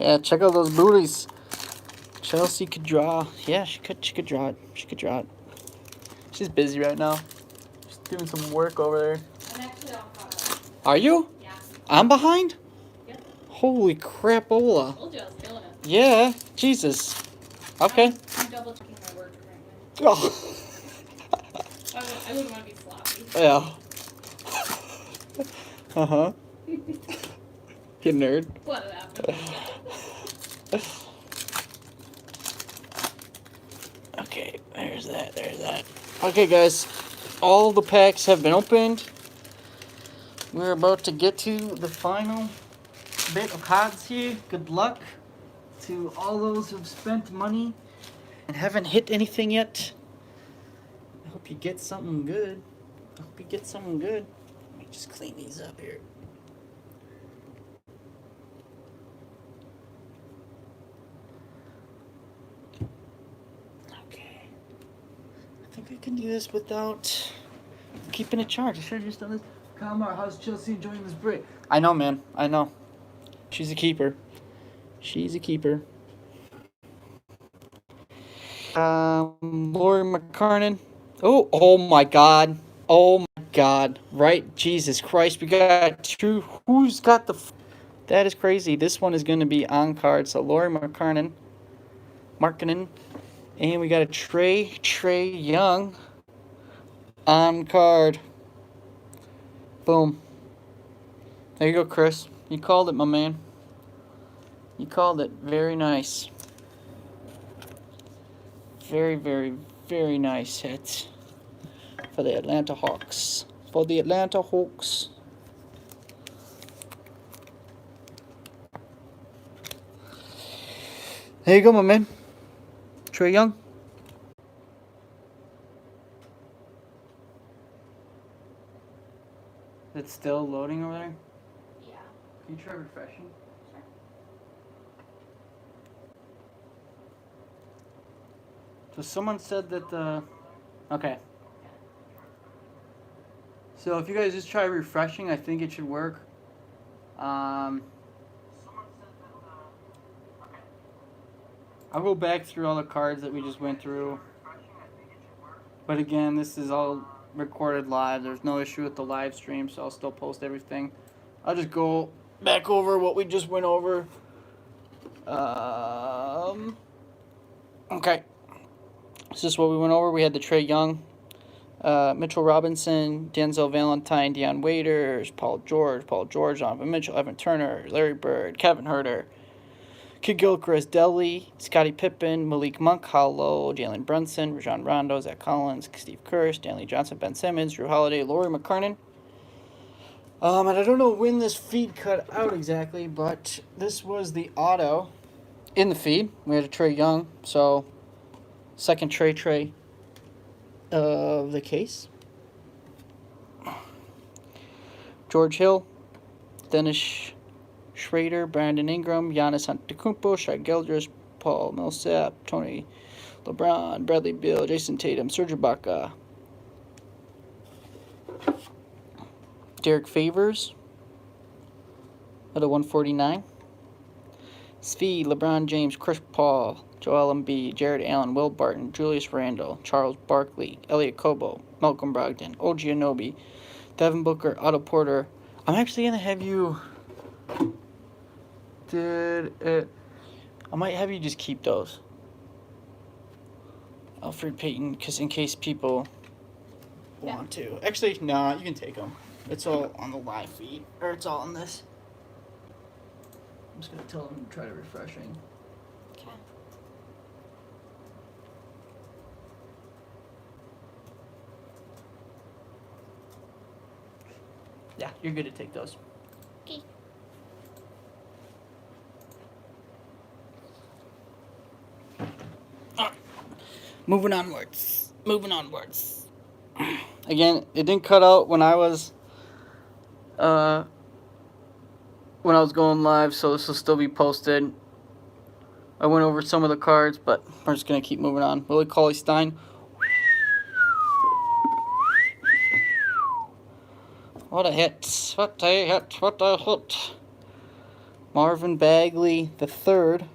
Speaker 1: Yeah, check out those booties. Chelsea could draw. Yeah, she could draw it. She's busy right now. She's doing some work over there.
Speaker 2: I'm actually all caught up.
Speaker 1: Are you?
Speaker 2: Yeah.
Speaker 1: I'm behind?
Speaker 2: Yep.
Speaker 1: Holy crapola.
Speaker 2: Told you I was killing it.
Speaker 1: Yeah, Jesus. Okay.
Speaker 2: I'm double checking my work currently.
Speaker 1: Oh.
Speaker 2: I wouldn't want to be sloppy.
Speaker 1: Yeah. Uh-huh. You nerd.
Speaker 2: What happened?
Speaker 1: Okay, there's that. Okay, guys, all the packs have been opened. We're about to get to the final bit of cards here. Good luck to all those who've spent money and haven't hit anything yet. I hope you get something good. Let me just clean these up here. I think I can do this without keeping it charged. I should have just done this. Kalmar, how's Chelsea enjoying this break? I know, man. I know. She's a keeper. Lori McCarnan. Oh my God. Right, Jesus Christ. We got 2. Who's got the... That is crazy. This one is going to be on card. So Lori McCarnan. And we got a Trey Young on card. Boom. There you go, Chris. You called it, my man. You called it. Very nice. Very, very, very nice hit for the Atlanta Hawks. There you go, my man. Trey Young. It's still loading over there?
Speaker 2: Yeah.
Speaker 1: Can you try refreshing?
Speaker 2: Sure.
Speaker 1: So someone said that the... Okay. So if you guys just try refreshing, I think it should work. I'll go back through all the cards that we just went through. But again, this is all recorded live. There's no issue with the live stream, so I'll still post everything. I'll just go back over what we just went over. Okay. This is what we went over. We had the Trey Young, Mitchell Robinson, Denzel Valentine, Deion Waiters, Paul George, Donovan Mitchell, Evan Turner, Larry Bird, Kevin Huerter, Kid Gilchrist, Deli, Scottie Pippen, Malik Monk, Hollow, Jalen Brunson, Rajon Rondo, Zach Collins, Steve Kerr, Stanley Johnson, Ben Simmons, Drew Holiday, Laurie McCarnan. And I don't know when this feed cut out exactly, but this was the auto in the feed. We had a Trey Young, so second Trey of the case. George Hill, Dennis Schrader, Brandon Ingram, Giannis Antetokounmpo, Shai Gilders, Paul, Millsap, Tony, LeBron, Bradley Beal, Jason Tatum, Serge Ibaka, Derek Favors out of 149. Svi, LeBron James, Chris Paul, Joel Embiid, Jared Allen, Will Barton, Julius Randle, Charles Barkley, Elliot Kobo, Malcolm Brogdon, OG Anunoby, Devin Booker, Otto Porter. I'm actually going to have you... I might have you just keep those. Alfred Payton, because in case people want to. Actually, nah, you can take them. It's all on the live feed. Or it's all on this. I'm just going to tell them to try to refreshing.
Speaker 2: Okay.
Speaker 1: Yeah, you're good to take those.
Speaker 2: Okay.
Speaker 1: Moving onwards. Again, it didn't cut out when I was going live, so this will still be posted. I went over some of the cards, but we're just gonna keep moving on. Willie Cauley-Stein. What a hit. What a hit. Marvin Bagley the third.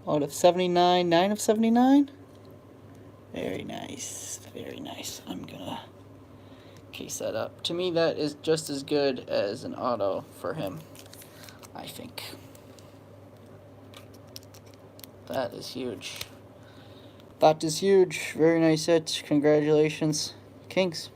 Speaker 1: Out of 79, 9 of 79. Very nice. I'm gonna case that up. To me, that is just as good as an auto for him, I think. That is huge. Very nice hit. Congratulations, Kings.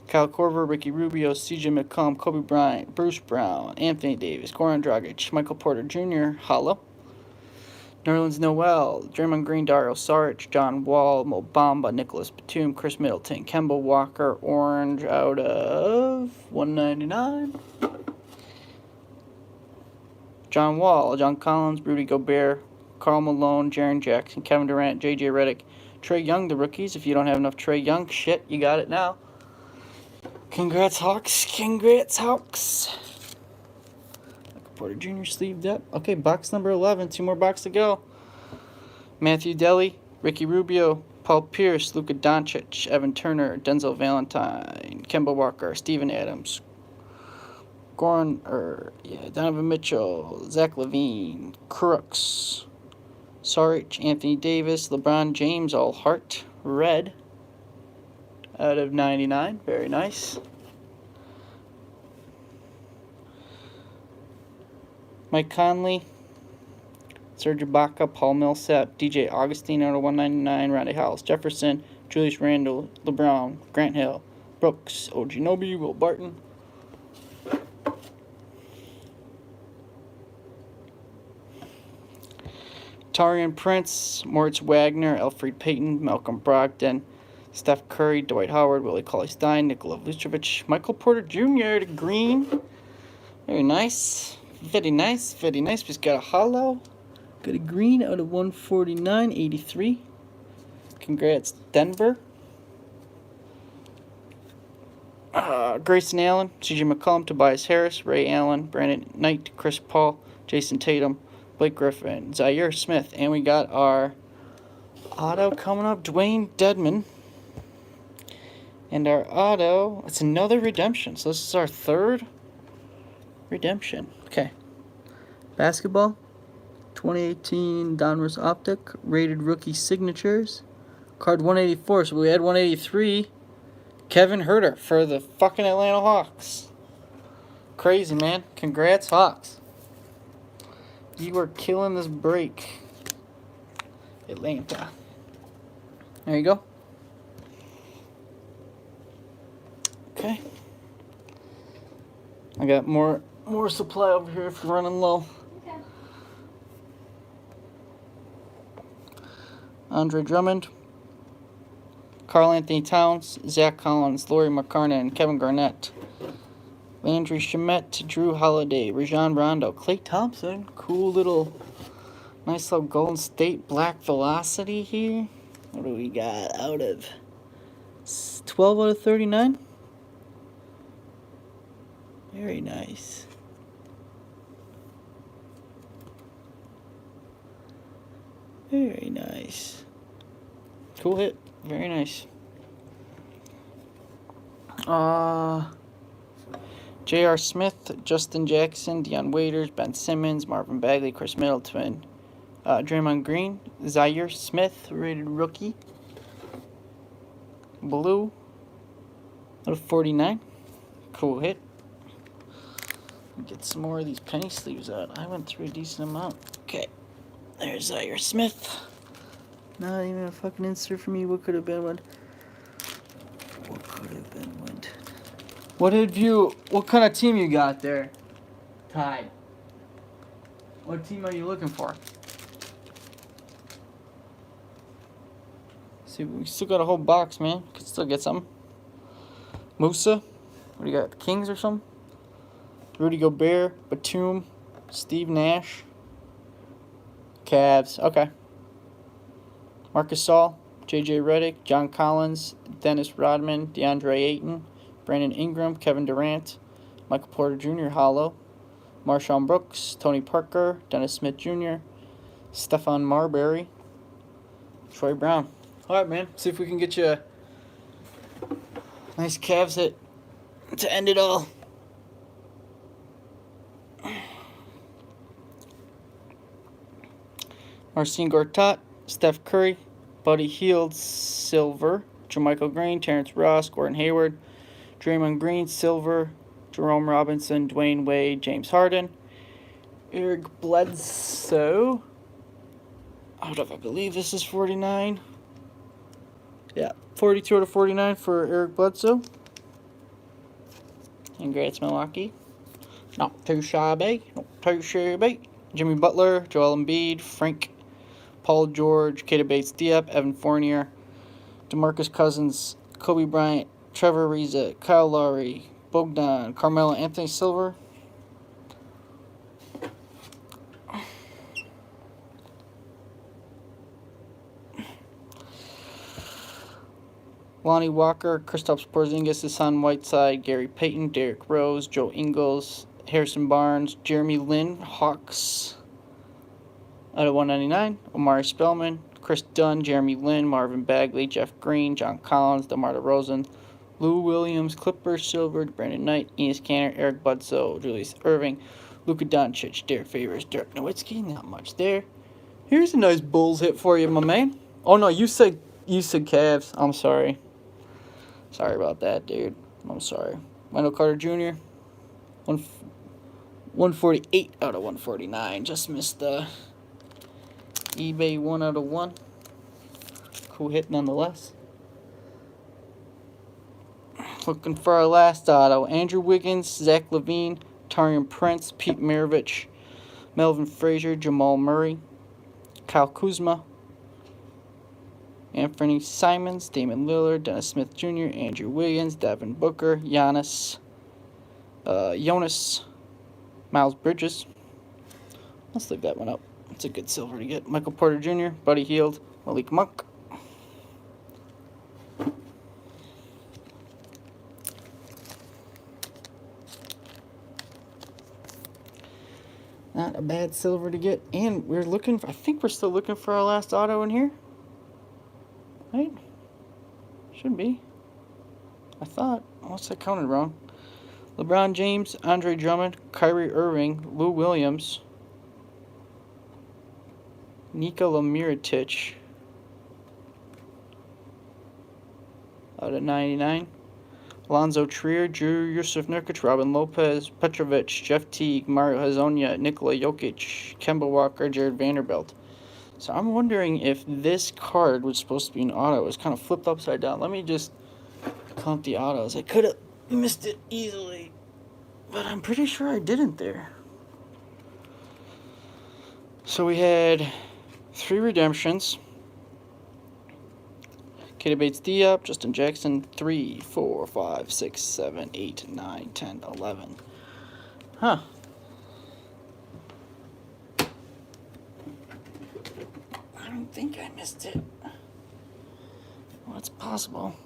Speaker 1: Kyle Korver, Ricky Rubio, CJ McCollum, Kobe Bryant, Bruce Brown, Anthony Davis, Goran Dragic, Michael Porter Jr., Hollow. Nerlens Noel, Draymond Green, Dario Saric, John Wall, Mo Bamba, Nicholas Batum, Chris Middleton, Kemba Walker, orange out of 199. John Wall, John Collins, Rudy Gobert, Karl Malone, Jaren Jackson, Kevin Durant, J.J. Redick, Trae Young, the rookies. If you don't have enough Trae Young, shit, you got it now. Congrats, Hawks. Michael Porter Jr. sleeved up. Okay, box number 11. 2 more boxes to go. Matthew Delly, Ricky Rubio, Paul Pierce, Luka Doncic, Evan Turner, Denzel Valentine, Kemba Walker, Steven Adams, Donovan Mitchell, Zach LaVine, Crooks, Saric, Anthony Davis, LeBron James, all heart, red, out of 99. Very nice. Mike Conley, Serge Ibaka, Paul Millsap, DJ Augustine out of 199, Rondae Hollis Jefferson, Julius Randle, LeBron, Grant Hill, Brooks, OG Anunoby, Will Barton. Taurean Prince, Moritz Wagner, Elfrid Payton, Malcolm Brogdon, Steph Curry, Dwight Howard, Willie Cauley-Stein, Nikola Vucevic, Michael Porter Jr. to green. Very nice. Just got a hollow. Got a green out of 149, 83. Congrats, Denver. Grayson Allen, CJ McCollum, Tobias Harris, Ray Allen, Brandon Knight, Chris Paul, Jason Tatum, Blake Griffin, Zaire Smith, and we got our auto coming up, Dwayne Dedman. And our auto, it's another redemption. So this is our third redemption. Okay. Basketball, 2018 Donruss Optic, rated rookie signatures. Card 184, so we had 183. Kevin Huerter for the fucking Atlanta Hawks. Crazy, man. Congrats, Hawks. You are killing this break. Atlanta. There you go. Okay. I got more supply over here if you're running low.
Speaker 2: Okay.
Speaker 1: Andre Drummond, Karl Anthony Towns, Zach Collins, Lauri Markkanen, Kevin Garnett, Landry Shamet, Drew Holiday, Rajon Rondo, Klay Thompson. Cool little, nice little Golden State black velocity here. What do we got out of 12 out of 39? Very nice. Very nice. Cool hit. Very nice. J.R. Smith, Justin Jackson, Deion Waiters, Ben Simmons, Marvin Bagley, Chris Middleton, Draymond Green, Zaire Smith, rated rookie. Blue, out of 49. Cool hit. Get some more of these penny sleeves out. I went through a decent amount. Okay, there's Zaire Smith. Not even a fucking insert for me. What could have been when? What could have been when? What kind of team you got there, Ty? What team are you looking for? See, we still got a whole box, man. Could still get some. Musa. What do you got? The Kings or something? Rudy Gobert, Batum, Steve Nash. Cavs. Okay. Marcus Saul, J.J. Redick, John Collins, Dennis Rodman, DeAndre Ayton, Brandon Ingram, Kevin Durant, Michael Porter Jr., Hollow, Marshawn Brooks, Tony Parker, Dennis Smith Jr., Stephon Marbury, Troy Brown. All right, man. See if we can get you a nice Cavs hit to end it all. Marcin Gortat, Steph Curry, Buddy Hield, silver. Jermichael Green, Terrence Ross, Gordon Hayward, Draymond Green, silver. Jerome Robinson, Dwayne Wade, James Harden, Eric Bledsoe. Hold up, I believe this is 49. Yeah, 42 out of 49 for Eric Bledsoe. Congrats, Milwaukee. Not too shabby. Jimmy Butler, Joel Embiid, Frank, Paul George, Keita Bates-Diop, Evan Fournier, DeMarcus Cousins, Kobe Bryant, Trevor Ariza, Kyle Lowry, Bogdan, Carmelo Anthony Silver. Lonnie Walker, Kristaps Porzingis, Hassan Whiteside, Gary Payton, Derrick Rose, Joe Ingles, Harrison Barnes, Jeremy Lin, Hawks out of 199, Omari Spellman, Chris Dunn, Jeremy Lin, Marvin Bagley, Jeff Green, John Collins, DeMar DeRozan, Lou Williams, Clippers, Silver, Brandon Knight, Enes Kanter, Eric Bledsoe, Julius Erving, Luka Doncic, Derek Favors, Dirk Nowitzki. Not much there. Here's a nice Bulls hit for you, my man. Oh no, you said Cavs. I'm sorry. Sorry about that, dude. I'm sorry. Wendell Carter Jr. 148 out of 149. Just missed the eBay 1 out of 1. Cool hit nonetheless. Looking for our last auto. Andrew Wiggins, Zach LaVine, Taurean Prince, Pete Maravich, Melvin Frazier, Jamal Murray, Kyle Kuzma, Anthony Simons, Damian Lillard, Dennis Smith Jr., Andrew Wiggins, Devin Booker, Giannis, Jonas, Miles Bridges. Let's leave that one up. It's a good silver to get. Michael Porter Jr., Buddy Hield, Malik Monk. Not a bad silver to get. And we're looking for, I think we're still looking for our last auto in here. Right? Should be. I thought. Unless I counted wrong. LeBron James, Andre Drummond, Kyrie Irving, Lou Williams, Nikola Mirotic out of 99. Alonzo Trier, Drew Yusuf Nurkic, Robin Lopez, Petrovic, Jeff Teague, Mario Hezonja, Nikola Jokic, Kemba Walker, Jared Vanderbilt. So I'm wondering if this card was supposed to be an auto. It was kind of flipped upside down. Let me just count the autos. I could have missed it easily, but I'm pretty sure I didn't there. So we had 3 redemptions. Keita Bates-Diop, Justin Jackson, 3, 4, 5, 6, 7, 8, 9, 10, 11. Huh. I don't think I missed it. Well, it's possible.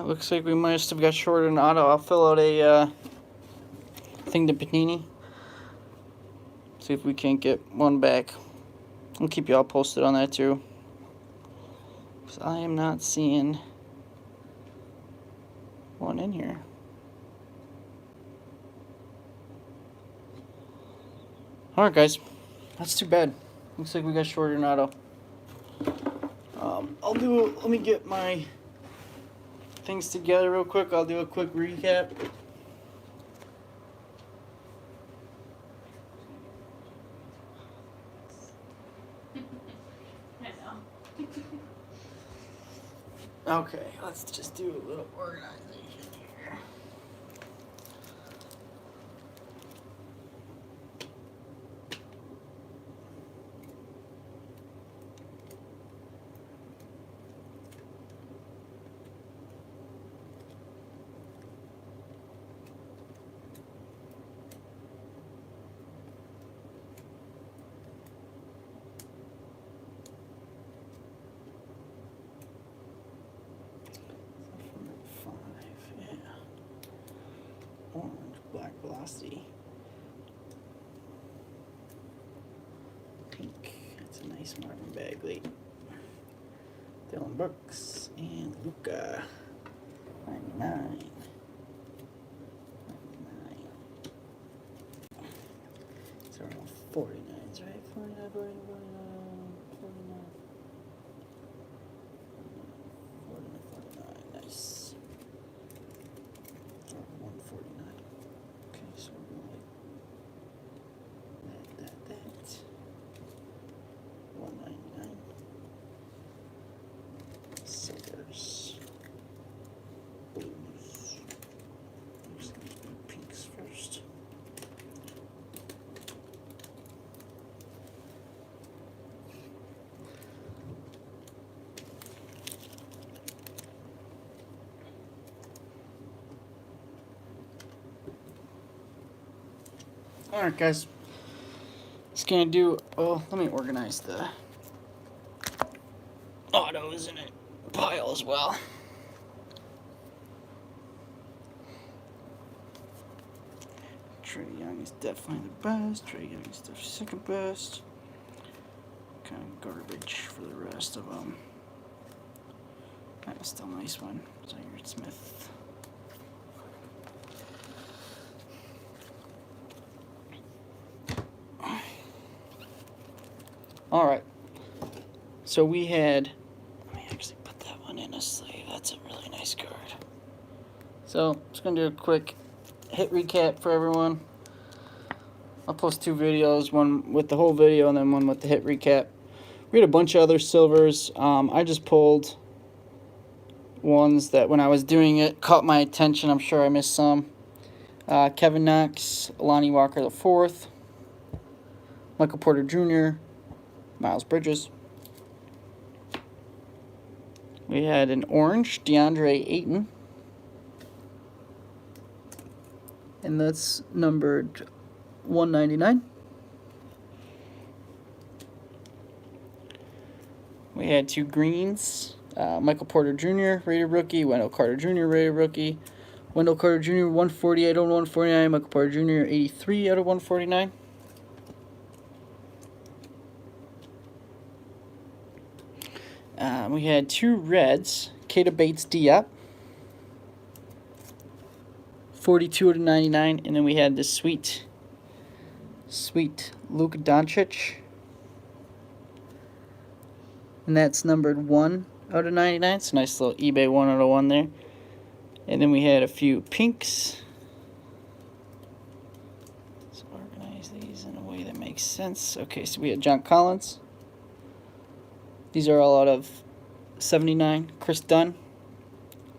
Speaker 1: looks like we must have got short an auto. I'll fill out a thing to Panini. See if we can't get one back. I'll keep you all posted on that too. 'Cause I am not seeing one in here. Alright guys, that's too bad. Looks like we got short an auto. Let me get my things together real quick. I'll do a quick recap.
Speaker 2: I know.
Speaker 1: Okay, let's just do a little organization here. Orange, black velocity. Pink, that's a nice Marvin Bagley. Dylan Brooks and Luca. 99. So we're on 49s, right? 49, 49, 49, 49. Nice. 149. Okay, so we're going like that. 199. Silvers. Blues. I'm just going to do pinks first. Alright guys, just gonna do, oh, let me organize the autos in a pile as well. Trey Young is definitely the best. Trey Young is the second best. Kind of garbage for the rest of them. That's still a nice one. Zaire Smith. Alright, so we had, let me actually put that one in a sleeve, that's a really nice card. So, I'm just going to do a quick hit recap for everyone. I'll post 2 videos, one with the whole video and then one with the hit recap. We had a bunch of other silvers. I just pulled ones that when I was doing it caught my attention. I'm sure I missed some. Kevin Knox, Lonnie Walker IV, Michael Porter Jr., Miles Bridges. We had an orange, DeAndre Ayton. And that's numbered 199. We had 2 greens, Michael Porter Jr., rated rookie, Wendell Carter Jr., rated rookie, Wendell Carter Jr., 148 out of 149, Michael Porter Jr., 83 out of 149. We had 2 reds, Keita Bates D-Up, 42 out of 99, and then we had this sweet Luka Doncic, and that's numbered 1 out of 99. It's a nice little eBay 1 out of 1 there. And then we had a few pinks. Let's organize these in a way that makes sense. Okay, so we had John Collins. These are all out of 79. Chris Dunn,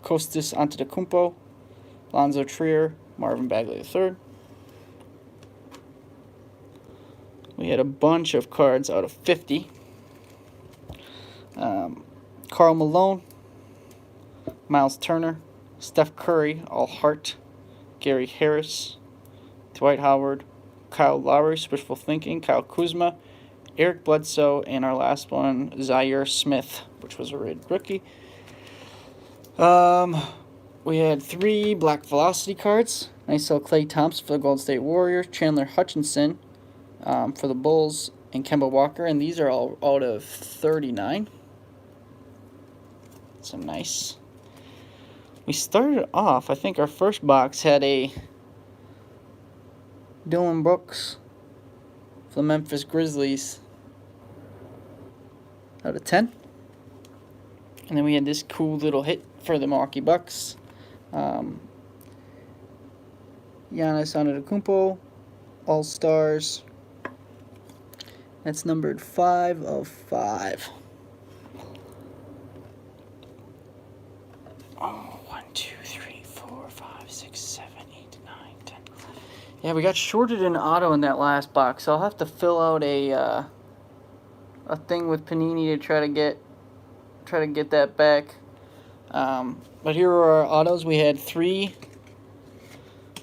Speaker 1: Kostas Antetokounmpo, Lonzo Trier, Marvin Bagley III. We had a bunch of cards out of 50. Karl Malone, Miles Turner, Steph Curry, all heart, Gary Harris, Dwight Howard, Kyle Lowry, wishful thinking, Kyle Kuzma, Eric Bledsoe, and our last one, Zaire Smith, which was a rated rookie. we had 3 Black Velocity cards. Nice little Klay Thompson for the Golden State Warriors, Chandler Hutchinson for the Bulls, and Kemba Walker. And these are all out of 39. So nice. We started off, I think our first box had a Dylan Brooks for the Memphis Grizzlies out of 10. And then we had this cool little hit for the Milwaukee Bucks. Giannis Antetokounmpo, All-Stars. That's numbered 5 of 5. Oh, 1, 2, 3, 4, 5, 6, 7, 8, 9, 10. Yeah, we got shorted an auto in that last box, so I'll have to fill out a thing with Panini to try to get that back. But here are our autos. We had 3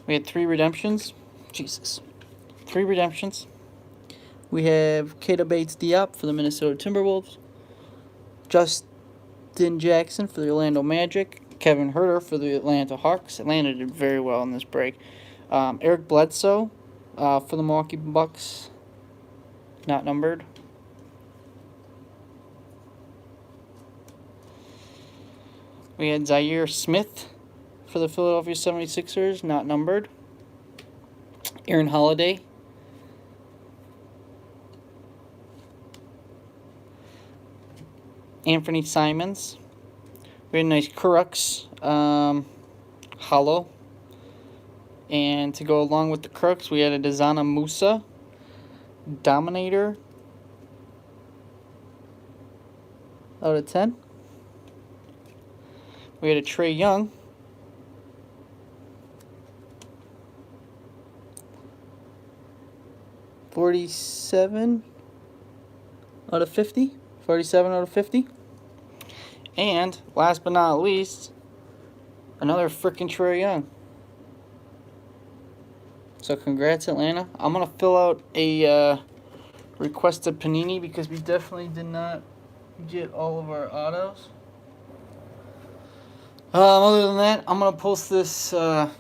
Speaker 1: redemptions. Jesus. 3 redemptions. We have Keita Bates-Diop for the Minnesota Timberwolves, Justin Jackson for the Orlando Magic, Kevin Huerter for the Atlanta Hawks. Atlanta did very well in this break. Eric Bledsoe for the Milwaukee Bucks, not numbered. We had Zaire Smith for the Philadelphia 76ers, not numbered. Aaron Holiday. Anthony Simons. We had a nice Crux hollow. And to go along with the Crux, we had a Dazana Musa Dominator out of 10. We had a Trae Young. $47 out of 50. 47 out of 50. And last but not least, another frickin' Trae Young. So congrats, Atlanta. I'm gonna fill out a requested Panini because we definitely did not get all of our autos. Other than that, I'm gonna post this on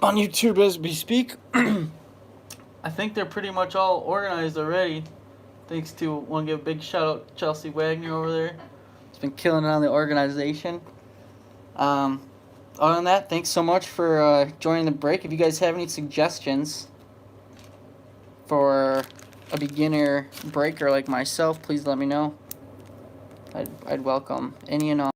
Speaker 1: YouTube as we speak. I think they're pretty much all organized already. Thanks to, want to give a big shout out to Chelsea Wagner over there. It's been killing it on the organization. Other than that, thanks so much for joining the break. If you guys have any suggestions for a beginner breaker like myself, please let me know. I'd welcome any and all.